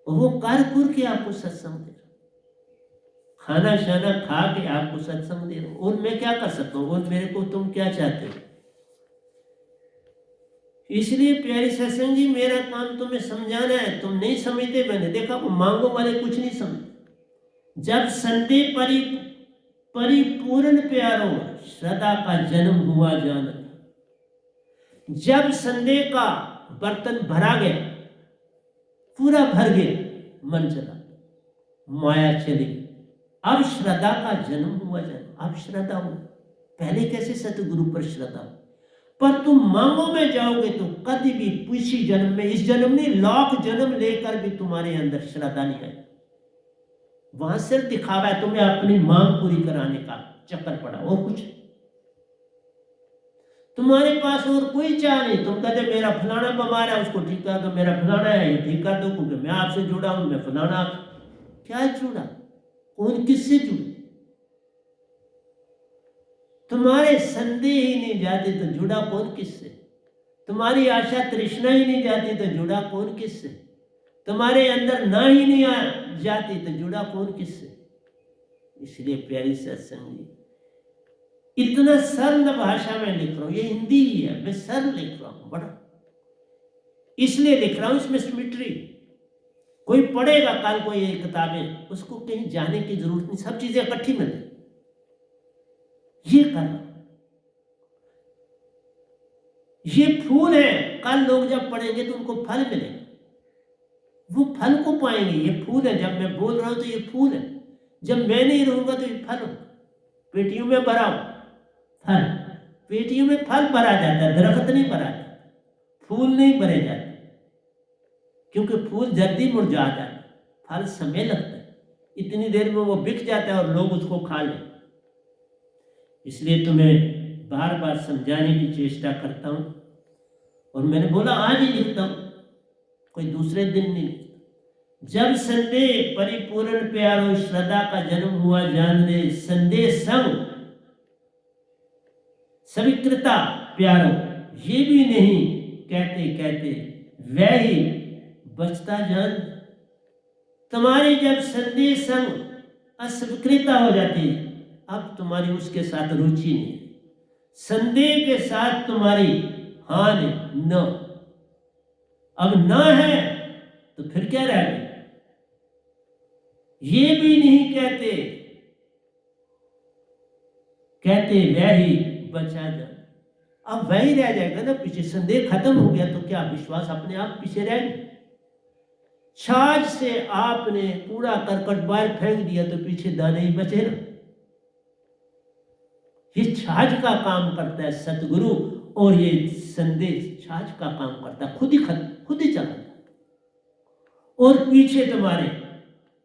वो कर के आपको सत्संग दे रहा, खाना शाना खा के आपको सत्संग दे रहा। और मैं क्या कर सकता हूँ? और मेरे को तुम क्या चाहते हो? इसलिए प्यारी सत्संग जी, मेरा काम तुम्हें समझाना है। तुम नहीं समझते, मैंने देखा वो मांगो वाले कुछ नहीं समझते। जब संदेह परी परिपूर्ण प्यारो श्रद्धा का जन्म हुआ जान। जब संदेह का बर्तन भरा गया, पूरा भर गया, मन चला, माया चली, अब श्रद्धा का जन्म हुआ जान। अब श्रद्धा हो, पहले कैसे सतगुरु पर श्रद्धा हो, पर तुम मांगो में जाओगे तो कभी भी किसी जन्म में, इस जन्म में लाख जन्म लेकर भी तुम्हारे अंदर श्रद्धा नहीं आई। वहां सिर्फ दिखावा है, तुम्हें अपनी मांग पूरी कराने का चक्कर पड़ा, और कुछ तुम्हारे पास और कोई चाह नहीं। तुम कहते मेरा फलाना बीमार है, उसको ठीक कर दो, मेरा फलाना है ये ठीक कर दो, क्योंकि मैं आपसे जुड़ा हूं, मैं फलाना। क्या जुड़ा? कौन किससे जुड़ा? तुम्हारे संदेह ही नहीं जाते तो जुड़ा कौन किससे? तुम्हारी आशा तृष्णा ही नहीं जाती तो जुड़ा कौन किससे? तुम्हारे अंदर ना ही नहीं आ जाती तो जुड़ा कौन किससे? इसलिए प्यारी सत्संगी, इतना सरल भाषा में लिख रहा हूं, ये हिंदी ही है, मैं सरल लिख रहा हूं, बड़ा इसलिए लिख रहा हूं, इसमें सिमेट्री। कोई पढ़ेगा कल को ये किताबें, उसको कहीं जाने की जरूरत नहीं, सब चीजें इकट्ठी मिले। ये करना, ये फूल है, कल लोग जब पढ़ेंगे तो उनको फल मिलेगा, वो फल को पाएंगे। ये फूल है, जब मैं बोल रहा हूं तो ये फूल है, जब मैं नहीं रहूंगा तो ये फल हो। पेटियों में भरा हो फल, पेटियों में फल भरा जाता है, दरख्त नहीं भरा जाता, फूल नहीं भरे जाते, क्योंकि फूल जल्दी मुरझा जाता है, फल समय लगता है, इतनी देर में वो बिक जाता है और लोग उसको खा लेते। इसलिए तुम्हें बार बार समझाने की चेष्टा करता हूं, और मैंने बोला आज ही लिखता हूं, कोई दूसरे दिन नहीं लिखता। जब संदेह परिपूर्ण प्यारो श्रद्धा का जन्म हुआ जान दे, संदेह संग स्वीकृता प्यारो, ये भी नहीं कहते कहते वह ही बचता जान। तुम्हारी जब संदेह संग अस्वीकृता हो जाती, अब तुम्हारी उसके साथ रुचि नहीं, संदेह के साथ तुम्हारी हाँ नहीं, न, अब न है तो फिर क्या रह गया? ये भी नहीं कहते कहते वह ही बचा जा। अब वही रह जाएगा ना पीछे, संदेह खत्म हो गया तो क्या विश्वास अपने आप पीछे रह गया? छाछ से आपने कूड़ा करकट बाहर फेंक दिया तो पीछे दाने ही बचे ना। ये छाछ का काम करता है सतगुरु, और ये संदेश छाछ का काम करता है, खुद ही चला जाता, और पीछे तुम्हारे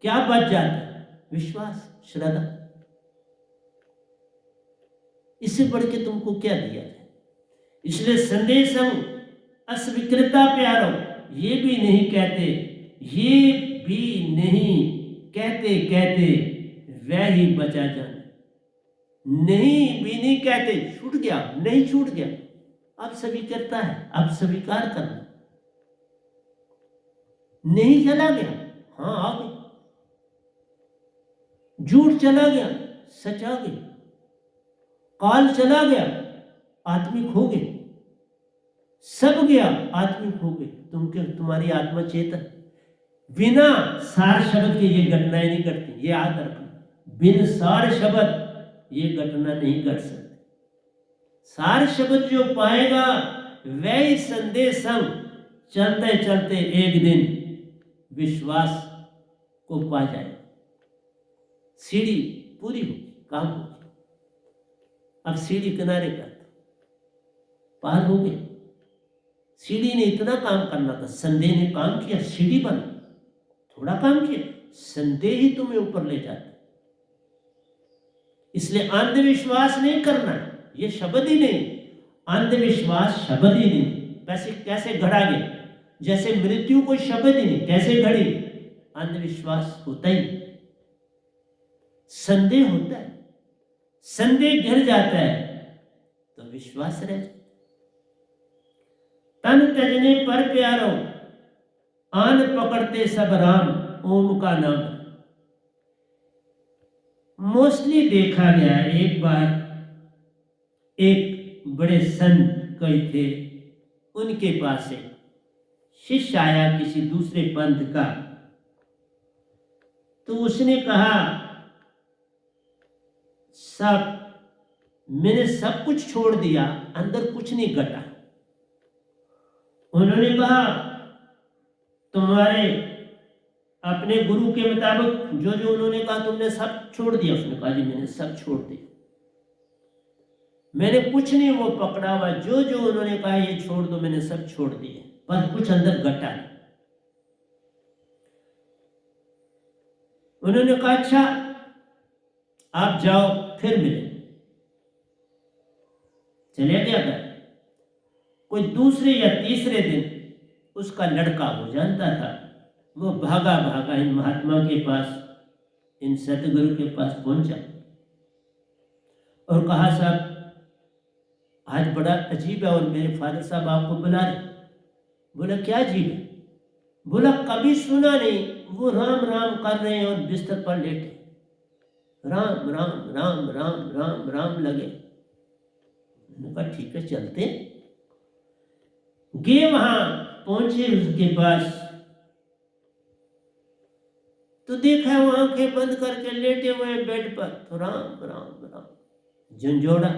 क्या बच जाता है? विश्वास, श्रद्धा। इससे बढ़ के तुमको क्या दिया जाए? इसलिए संदेशम अस्वीकृता प्यारो, ये भी नहीं कहते, ये भी नहीं कहते कहते वह ही बचा जाने। नहीं भी नहीं कहते, छूट गया, नहीं छूट गया, अब स्वीकृता है, अब स्वीकार करना। नहीं चला गया, हाँ आ गया, झूठ चला गया, सच आ गया, काल चला गया, आत्मिक हो गए, सब गया, आत्मिक हो गए। तुम्हारी आत्मा चेतन। बिना सार शब्द के ये घटनाएं नहीं घटती, ये याद रखना। बिन सार शब्द ये घटना नहीं घट सकती। सार शब्द जो पाएगा वही संदेश हम चलते चलते एक दिन विश्वास को पा जाए, सीढ़ी पूरी होगी, काम होगी। अब सीढ़ी किनारे कर, पार हो गए। सीढ़ी ने इतना काम करना था, संदेह ने काम किया, सीढ़ी बना, थोड़ा काम किया, संदेह ही तुम्हें ऊपर ले जाता। इसलिए अंधविश्वास नहीं करना, ये शब्द ही नहीं, अंधविश्वास शब्द ही नहीं। वैसे कैसे घड़ा गया? जैसे मृत्यु कोई शब्द ही नहीं, कैसे घड़ी? अंधविश्वास होता ही, संदेह होता है, संदेह गिर जाता है तो विश्वास रह जाता। तन तजने पर प्यारो, आन पकड़ते सब राम, ओम का नाम। मोस्टली देखा गया, एक बार एक बड़े संत कोई थे, उनके पास एक शिष्य आया किसी दूसरे पंथ का, तो उसने कहा सब, मैंने सब कुछ छोड़ दिया, अंदर कुछ नहीं घटा। उन्होंने कहा तुम्हारे अपने गुरु के मुताबिक जो जो उन्होंने कहा तुमने सब छोड़ दिया? उसने कहा जी मैंने सब छोड़ दिया, मैंने कुछ नहीं वो पकड़ा हुआ, जो जो उन्होंने कहा ये छोड़ दो मैंने सब छोड़ दिए, पर कुछ अंदर घटा नहीं। उन्होंने कहा अच्छा आप जाओ, फिर मिले। चले गया घर। कोई दूसरे या तीसरे दिन उसका लड़का, वो जानता था, वो भागा भागा इन महात्मा के पास, इन सतगुरु के पास पहुंचा और कहा साहब आज बड़ा अजीब है और मेरे फादर साहब आपको बुला रहे। बोला क्या अजीब है? बोला कभी सुना नहीं, वो राम राम कर रहे हैं और बिस्तर पर लेटे, राम राम राम राम राम राम लगे। मैंने कहा ठीक है चलते। गए वहां, पहुंचे उसके पास तो देखा वो आंखें बंद करके लेटे हुए बेड पर, तो राम राम राम झंझोड़ा।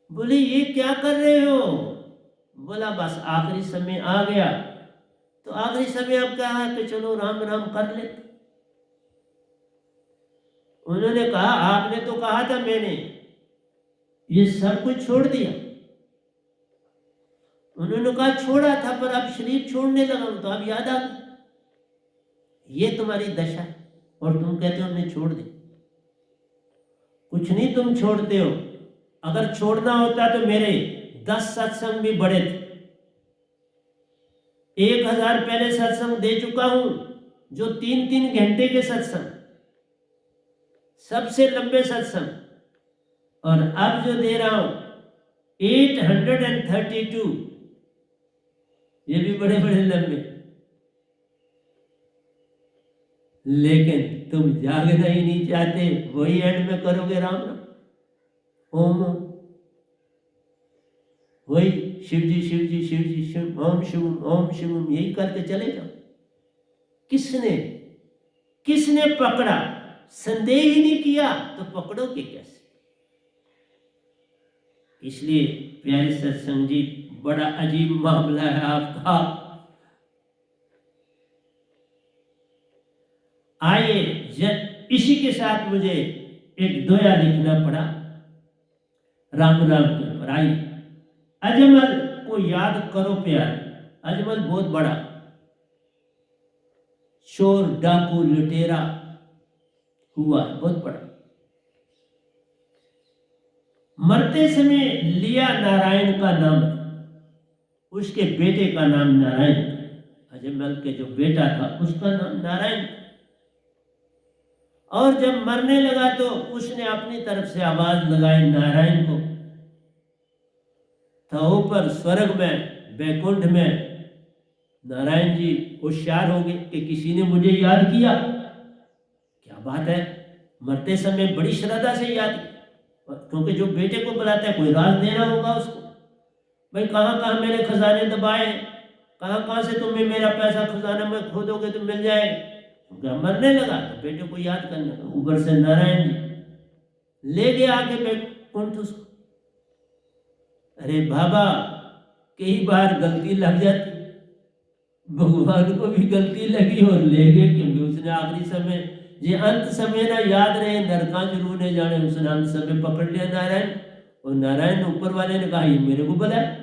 बोले ये क्या कर रहे हो? बोला बस आखिरी समय आ गया, तो आखिरी समय अब क्या है कि चलो राम राम कर ले। उन्होंने कहा आपने तो कहा था मैंने ये सब कुछ छोड़ दिया। उन्होंने कहा छोड़ा था पर अब शरीर छोड़ने लगा हूं तो अब याद आ गई। ये तुम्हारी दशा और तुम कहते हो मैं छोड़ दे। कुछ नहीं तुम छोड़ते हो, अगर छोड़ना होता तो मेरे 10 सत्संग भी बड़े थे। 1000 पहले सत्संग दे चुका हूं, जो 3-3 घंटे के सत्संग, सबसे लंबे सत्संग, और अब जो दे रहा हूं 832, ये भी बड़े बड़े लंबे। लेकिन तुम जागना ही नहीं चाहते, वही एंड में करोगे राम राम ओम ओम, वही शिव जी शिव जी शिव जी शिव ओम शिवम यही करते चले जाओ। किसने किसने पकड़ा? संदेह ही नहीं किया तो पकड़ोगे कैसे? इसलिए प्यारे सत्संग जी बड़ा अजीब मामला है आपका। आइए इसी के साथ मुझे एक दोया लिखना पड़ा राम राम के ऊपर। आइए, अजमल को याद करो प्यार। अजमल बहुत बड़ा चोर डाकू लुटेरा हुआ, बहुत बड़ा। मरते समय लिया नारायण का नाम, उसके बेटे का नाम नारायण। अजमल के जो बेटा था उसका नाम नारायण। और जब मरने लगा तो उसने अपनी तरफ से आवाज लगाई नारायण को। तो ऊपर स्वर्ग में बैकुंठ में नारायण जी होशियार हो गए कि किसी ने मुझे याद किया। क्या बात है, मरते समय बड़ी श्रद्धा से याद किया, क्योंकि जो बेटे को बुलाता है कोई राज देना होगा उसको। भाई कहाँ कहाँ मैंने खजाने दबाए, कहाँ कहाँ से तुम्हें मेरा पैसा खजाना में खोदोगे तो मिल जाएगा। मरने लगा तो बेटे को याद करने लगा। ऊपर से नारायण जी ले गए आके बैकुंठ उसको। अरे बाबा कई बार गलती लग जाती, भगवान को भी गलती लगी और ले गए, क्योंकि उसने आखिरी समय ये अंत समय ना याद रहे नरका जरूर ने जाने, उसने अंत समय पकड़ लिया नारायण। और नारायण ऊपर वाले ने कहा ये मेरे को बुलाया।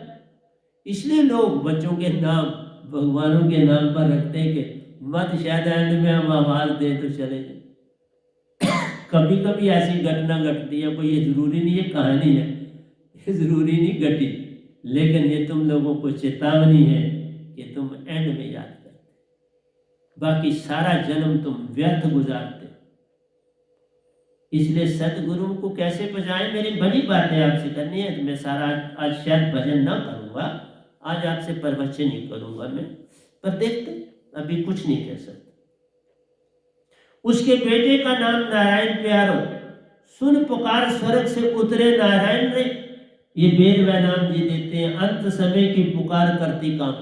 इसलिए लोग बच्चों के नाम भगवानों के नाम पर रखते हैं कि मत शायद एंड में हम आवाज दें तो चले जाए। कभी कभी ऐसी घटना घटती है, कोई ये जरूरी नहीं है कहानी है, ये जरूरी नहीं घटी, लेकिन ये तुम लोगों को चेतावनी है कि तुम एंड में याद करते, बाकी सारा जन्म तुम व्यर्थ गुजारते। इसलिए सतगुरु को कैसे बजाएं, मेरी बड़ी बातें आपसे करनी है। तो मैं सारा आज शायद भजन ना करूँगा, आज आपसे प्रवचन ही करूँगा मैं, पर देखते अभी कुछ नहीं कह सकते। उसके बेटे का नाम नारायण प्यारो, सुन पुकार स्वर्ग से उतरे नारायण रे। ये वेद नाम जी देते हैं, अंत समय की पुकार करती काम।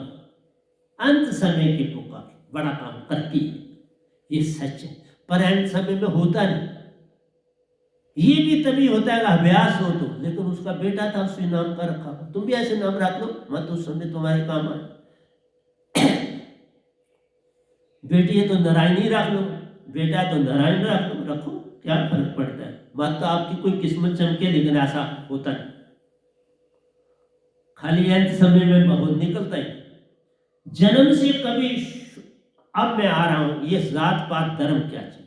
अंत समय की पुकार बड़ा काम करती है, ये सच है, पर अंत समय में होता नहीं। ये भी तभी होता है अभ्यास हो तो, लेकिन उसका बेटा था उसी नाम का रखा, तुम भी ऐसे नाम रख लो, मत उस समय तुम्हारे काम आए। बेटी है तो नारायणी रख लो, बेटा है तो नारायण रख लो, रखो, क्या फर्क पड़ता है। बात तो आपकी कोई किस्मत चमके, लेकिन ऐसा होता नहीं, खाली अंत समय में बहुत निकलता है। जन्म से कभी, अब मैं आ रहा हूं, ये जात पात धर्म क्या चीज,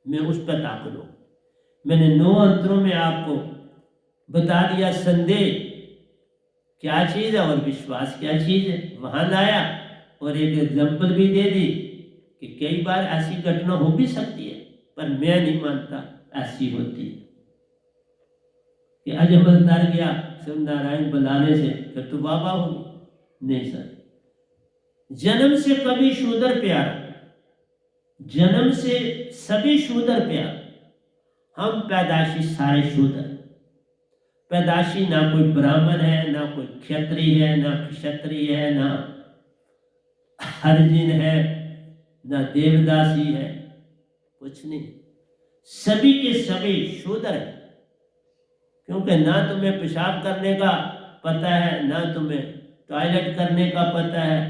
मैं उस पर ताकल हूं। मैंने 9 अंतरों में आपको बता दिया संदेह क्या चीज है और विश्वास क्या चीज है, वहां लाया, और एक एग्जाम्पल भी दे दी कि कई बार ऐसी घटना हो भी सकती है, पर मैं नहीं मानता ऐसी होती है कि अजमल तर गया शिव नारायण बुलाने से फिर तो बाबा होगी, नहीं सर। जन्म से कभी शूदर प्यार, जन्म से सभी शूदर प्यार, हम पैदाशी सारे शूदर, पैदाशी ना कोई ब्राह्मण है, ना कोई क्षत्रिय है, ना क्षत्रिय है, ना हरिजन है, ना देवदासी है, कुछ नहीं, सभी के सभी शूदर है। क्योंकि ना तुम्हें पेशाब करने का पता है, ना तुम्हें टॉयलेट करने का पता है,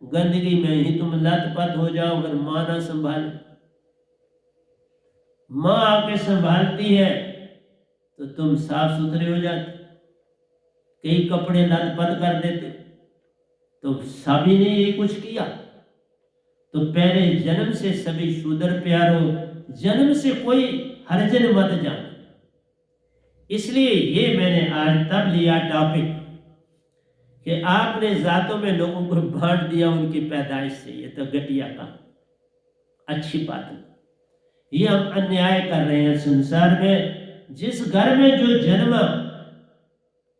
गंदगी में ही तुम लथपथ हो जाओ अगर माँ ना संभाले। माँ आके संभालती है तो तुम साफ सुथरे हो जाते, कई कपड़े लथपथ कर देते, तो सभी ने ये कुछ किया। तो पहले जन्म से सभी शूदर प्यारो, जन्म से कोई हरिजन मत जान। इसलिए ये मैंने आज तब लिया टॉपिक कि आपने जातों में लोगों को बांट दिया उनकी पैदाइश से, ये तो घटिया काम, अच्छी बात है। ये हम अन्याय कर रहे हैं संसार में। जिस घर में जो जन्मा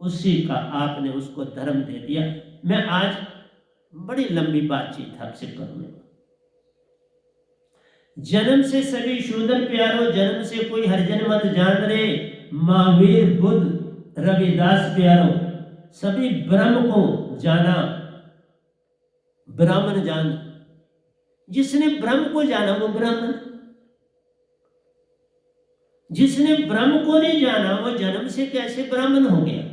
उसी का आपने उसको धर्म दे दिया। मैं आज बड़ी लंबी बातचीत आपसे करूंगा। जन्म से सभी शूदर प्यारो, जन्म से कोई हरिजन मत जान रे, महावीर बुद्ध रविदास प्यारो, सभी ब्रह्म को जाना, ब्राह्मण जान। जिसने ब्रह्म को जाना वो ब्राह्मण, जिसने ब्रह्म को नहीं जाना वो जन्म से कैसे ब्राह्मण हो गया,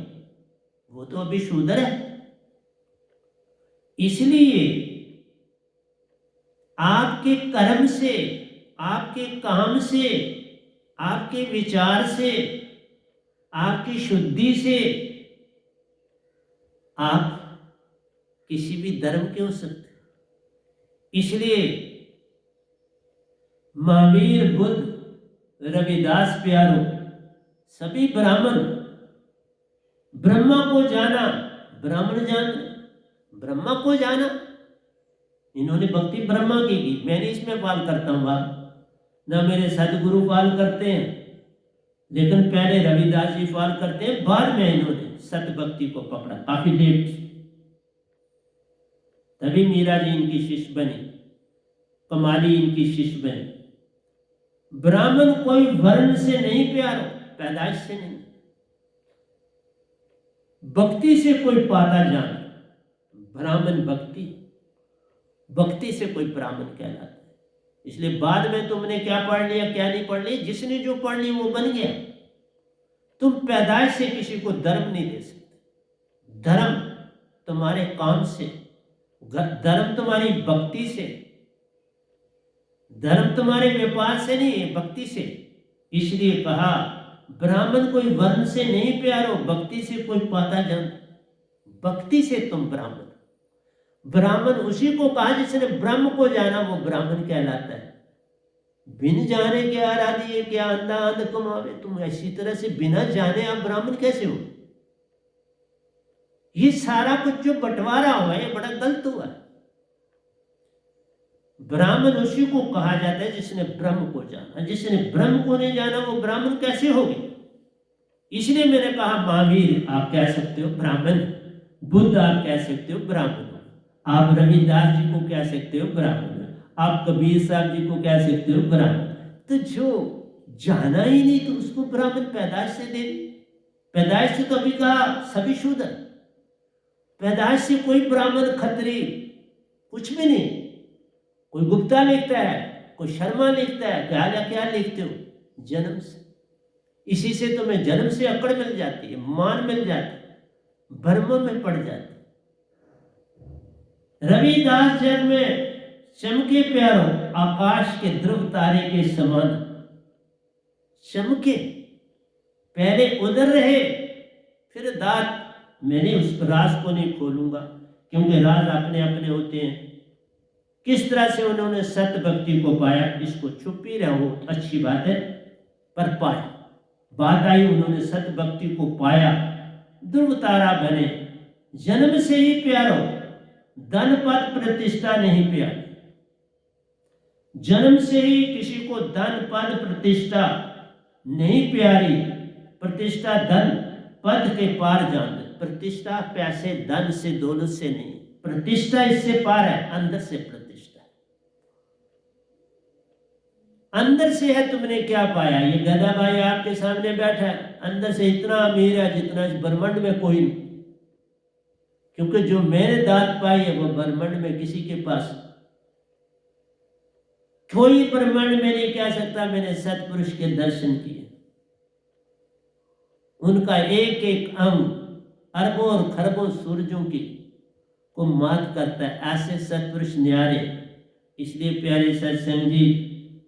वो तो अभी शूदर है। इसलिए आपके कर्म से, आपके काम से, आपके विचार से, आपकी शुद्धि से आप किसी भी धर्म के हो सकते। इसलिए महावीर बुद्ध रविदास प्यारो, सभी ब्राह्मण, ब्रह्मा को जाना, ब्राह्मण जान, ब्रह्मा को जाना। इन्होंने भक्ति ब्रह्मा की, मैं नहीं इसमें पाल करता हूं बात, ना मेरे सदगुरु पाल करते हैं, लेकिन पहले रविदास जी पाल करते हैं, बाद में इन्होंने सत भक्ति को पकड़ा, काफी लेट, तभी मीरा जी इनकी शिष्य बनी, कमाली इनकी शिष्य बनी। ब्राह्मण कोई वर्ण से नहीं प्यारो, पैदाइश से नहीं, भक्ति से कोई पाता जान, ब्राह्मण भक्ति, भक्ति से कोई ब्राह्मण कहलाता है। इसलिए बाद में तुमने क्या पढ़ लिया क्या नहीं पढ़ लिया, जिसने जो पढ़ लिया वो बन गया। तुम पैदाइश से किसी को धर्म नहीं दे सकते। धर्म तुम्हारे काम से, धर्म तुम्हारी भक्ति से, धर्म तुम्हारे व्यापार से नहीं है, भक्ति से। इसलिए कहा ब्राह्मण कोई वर्ण से नहीं प्यारो, भक्ति से कोई पाता जान, भक्ति से तुम ब्राह्मण। ब्राह्मण उसी को कहा जिसने ब्रह्म को जाना वो ब्राह्मण कहलाता है। बिन जाने के आराधिए क्या अंधा अंध कमावे, तुम ऐसी तरह से बिना जाने आप ब्राह्मण कैसे हो? ये सारा कुछ जो बंटवारा हुआ है ये बड़ा गलत हुआ है। ब्राह्मण उसी को कहा जाता है जिसने ब्रह्म को जाना, जिसने ब्रह्म को नहीं जाना वो ब्राह्मण कैसे हो गया? इसलिए मैंने कहा महावीर आप कह सकते हो ब्राह्मण, बुद्ध आप कह सकते हो ब्राह्मण, आप रविदास जी को कह सकते हो ब्राह्मण, आप कबीर साहब जी को कह सकते हो ब्राह्मण। तो जो जाना ही नहीं तो उसको ब्राह्मण पैदाइश से दे, पैदाइश से तो अभी कहा सभी शूद्र, पैदाइश से कोई ब्राह्मण खत्री कुछ भी नहीं। कोई गुप्ता लिखता है, कोई शर्मा लिखता है, क्या क्या लिखते हो जन्म से। इसी से तुम्हें जन्म से अकड़ मिल जाती है, मान मिल जाती है, भ्रमों में पड़ जाती। रविदास जग में चमके प्यारो, आकाश के ध्रुव तारे के समान चमके। पहले उधर रहे, फिर दात। मैंने उस राज को नहीं खोलूंगा, क्योंकि राज अपने अपने होते हैं। किस तरह से उन्होंने सत्य भक्ति को पाया, इसको छुप ही रहो, अच्छी बात है, पर पाया। बात आई, उन्होंने सत्य भक्ति को पाया, ध्रुव तारा बने। जन्म से ही प्यारो, धन पद प्रतिष्ठा नहीं प्यारी। जन्म से ही किसी को धन पद प्रतिष्ठा नहीं प्यारी। प्रतिष्ठा धन पद के पार जान। प्रतिष्ठा पैसे धन से दौलत से नहीं, प्रतिष्ठा इससे पार है, अंदर से प्रतिष्ठा। अंदर से है। तुमने क्या पाया? ये गधा भाई आपके सामने बैठा है, अंदर से इतना अमीर है जितना इस ब्रह्मांड में कोई नहीं। क्योंकि जो मैंने दात पाई है वो ब्रह्मांड में किसी के पास, कोई ब्रह्मांड में नहीं कह सकता मैंने सतपुरुष के दर्शन किए। उनका एक एक अंग अरबों और खरबों सूरजों की को मात करता है, ऐसे सतपुरुष न्यारे। इसलिए प्यारे सत्संग जी,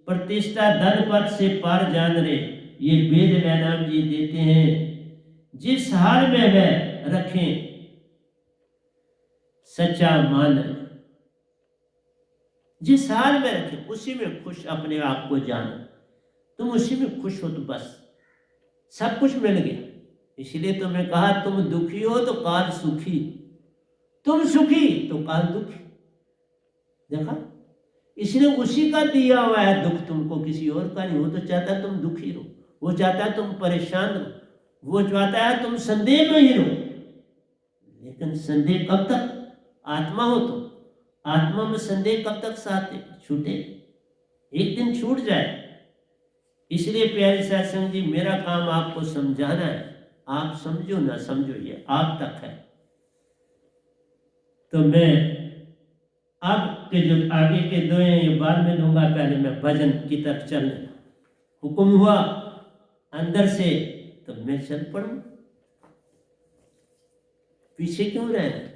प्रतिष्ठा धन पद से पार जान रे, ये वेद वैनाम जी देते हैं। जिस हाल में वह रखें सच्चा मान रहे, जिस हाल में रखें उसी में खुश अपने आप को जानो। तुम उसी में खुश हो तो बस सब कुछ मिल गया। इसलिए तो मैं कहा, तुम दुखी हो तो काल सुखी, तुम सुखी तो काल दुखी। देखा, इसलिए उसी का दिया हुआ है दुख तुमको, किसी और का नहीं। वो तो चाहता है तुम दुखी रहो, वो चाहता है तुम परेशान रहो, वो चाहता है तुम संदेह में ही रहो। लेकिन संदेह कब तक? आत्मा हो तो आत्मा में संदेह कब तक साथ छूटे? एक दिन छूट जाए। इसलिए प्यारे सत्संग जी, मेरा काम आपको समझाना है। आप समझो ना समझो, ये आप तक है। तो मैं अब के जो आगे के दो हैं ये बाद में दूंगा, पहले मैं भजन की तरफ चलने। हुक्म हुआ अंदर से तो मैं चल पड़ूं, पीछे क्यों रहना?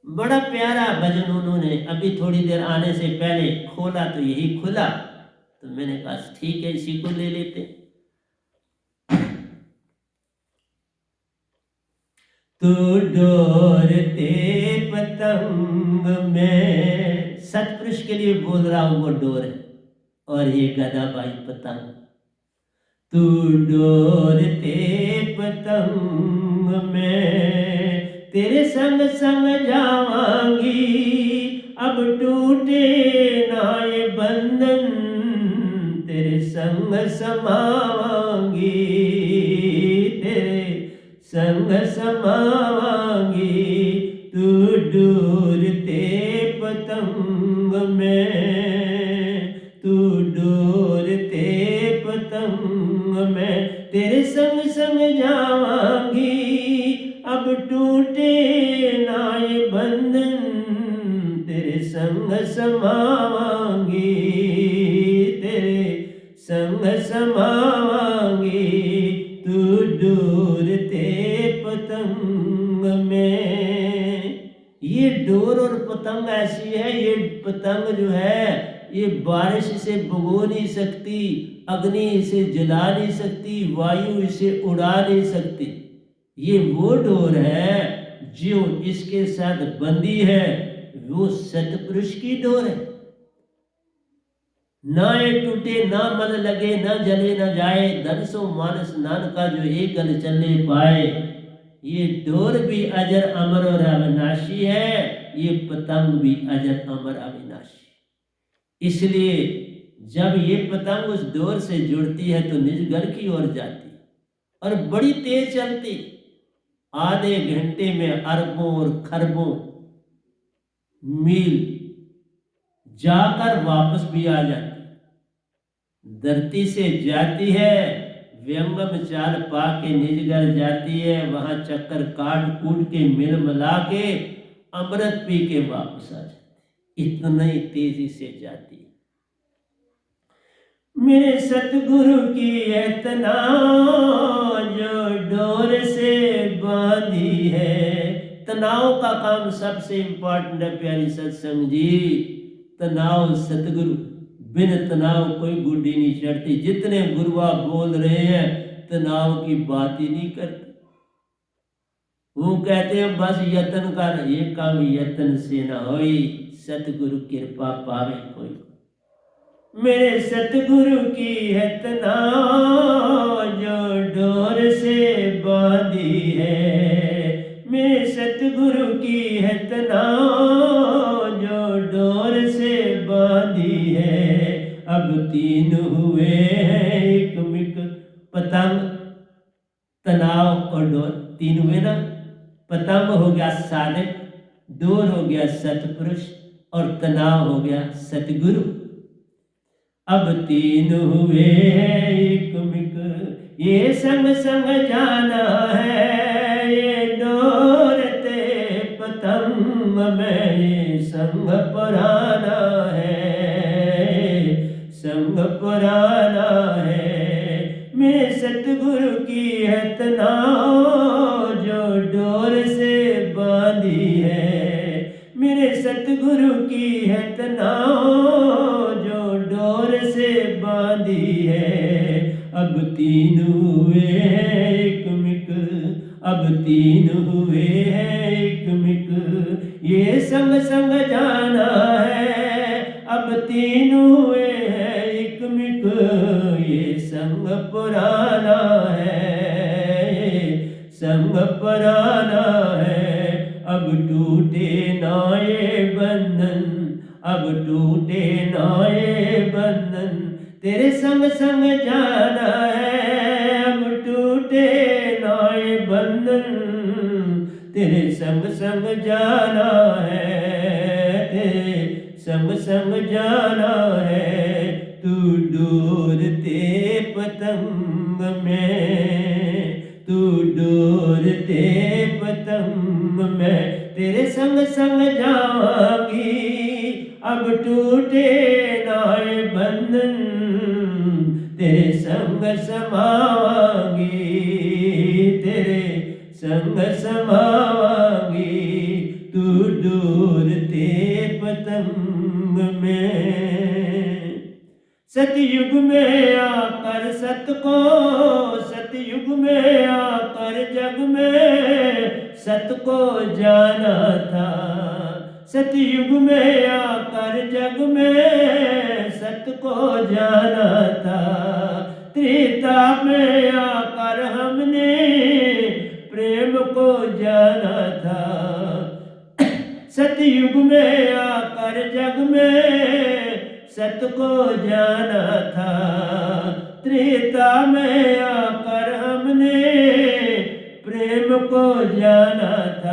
बड़ा प्यारा भजन उन्होंने अभी थोड़ी देर आने से पहले खोला, तो यही खुला। तो मैंने कहा ठीक है, इसी को ले लेते। तू डोरते पतंग में, सतपुरुष के लिए बोल रहा हूं, वो डोर है और ये गधा भाई पतंग। तू डोरते पतंग में, तेरे संग संग जावांगी, अब टूटे ना ये बंधन, तेरे संग समावांगी, तेरे संग समावांगी। तू डोरते पतंग में, तू डोरते पतंग में, तेरे संग संग जावांगी, अब टूटे ना ये बंधन, तेरे संग समावांगी, तेरे संग समावांगी। तू डोरते पतंग में। ये डोर और पतंग ऐसी है, ये पतंग जो है ये बारिश इसे भगो नहीं सकती, अग्नि इसे जला नहीं सकती, वायु इसे उड़ा नहीं सकती। ये वो डोर है जो इसके साथ बंधी है, वो सतपुरुष की डोर है। ना ये टूटे ना मन लगे, ना जले ना जाए, धन सो मानस नानका जो एक गल चले पाए। ये डोर भी अजर अमर और अविनाशी है, ये पतंग भी अजर अमर अविनाशी। इसलिए जब ये पतंग उस डोर से जुड़ती है तो निज घर की ओर जाती है और बड़ी तेज चलती। आधे घंटे में अरबों और खरबों मील जाकर वापस भी आ जाती। धरती से जाती है, व्यंगम चाल पा के निज घर जाती है, वहां चक्कर काट कूट के मिल मिला के अमृत पी के वापस आ जाती। इतना ही तेजी से जाती। मेरे सतगुरु की है तनाव जो डोर से बांधी है। तनाव का काम सबसे इम्पोर्टेंट है प्यारी सत्संग जी। तनाव सतगुरु, बिन तनाव कोई गुड्डी नहीं चढ़ती। जितने गुरुआ बोल रहे हैं तनाव की बात ही नहीं करते। वो कहते हैं बस यत्न कर, ये काम यत्न से न होई, सतगुरु कृपा पावे कोई। मेरे सतगुरु की है तनाव जो डोर से बांधी है। मेरे सतगुरु की है तनाव जो डोर से बांधी है। अब तीन हुए हैं एक मिक पतंग, तनाव और डोर तीन हुए ना। पतंग हो गया साधक, डोर हो गया सतपुरुष और तनाव हो गया सतगुरु। अब तीन हुए हैं एक मिक, ये संग संग जाना है। ये डोर ते पतंग में ये संग पुराना है, संग पुराना है। मेरे सतगुरु की है तनाव जो डोर से बांधी है। मेरे सतगुरु की है तनाव जो डोर से बांधी है। अब तीन हुए हैं एक मिक, अब तीन हुए हैं एक मिक, ये संग संग जाना है। अब तीन हुए हैं एक मिक, ये संग पुराना है, संग पुराना है। अब टूटे ना ये बंधन, अब टूटे ना ये बंधन, तेरे संग संग जाना है। अब टूटे ना ये बंधन, तेरे संग संग जाना है, तेरे संग संग जाना है। तू डोरते पतंग में, तू डोरते पतंग में, तेरे संग संग जाऊंगी। अब टूटे ना ये बंधन, तेरे संग समावांगी, तेरे संग समावांगी। तू डोरते पतंग में। सतयुग में आकर सत को, सतयुग में आकर जग में सत को जाना था। सतयुग में आकर जग में सत को जाना था। त्रेता में आकर हमने प्रेम को जाना था। सतयुग में आकर जग में सत को जाना था। त्रेता में आकर हमने प्रेम को जाना था।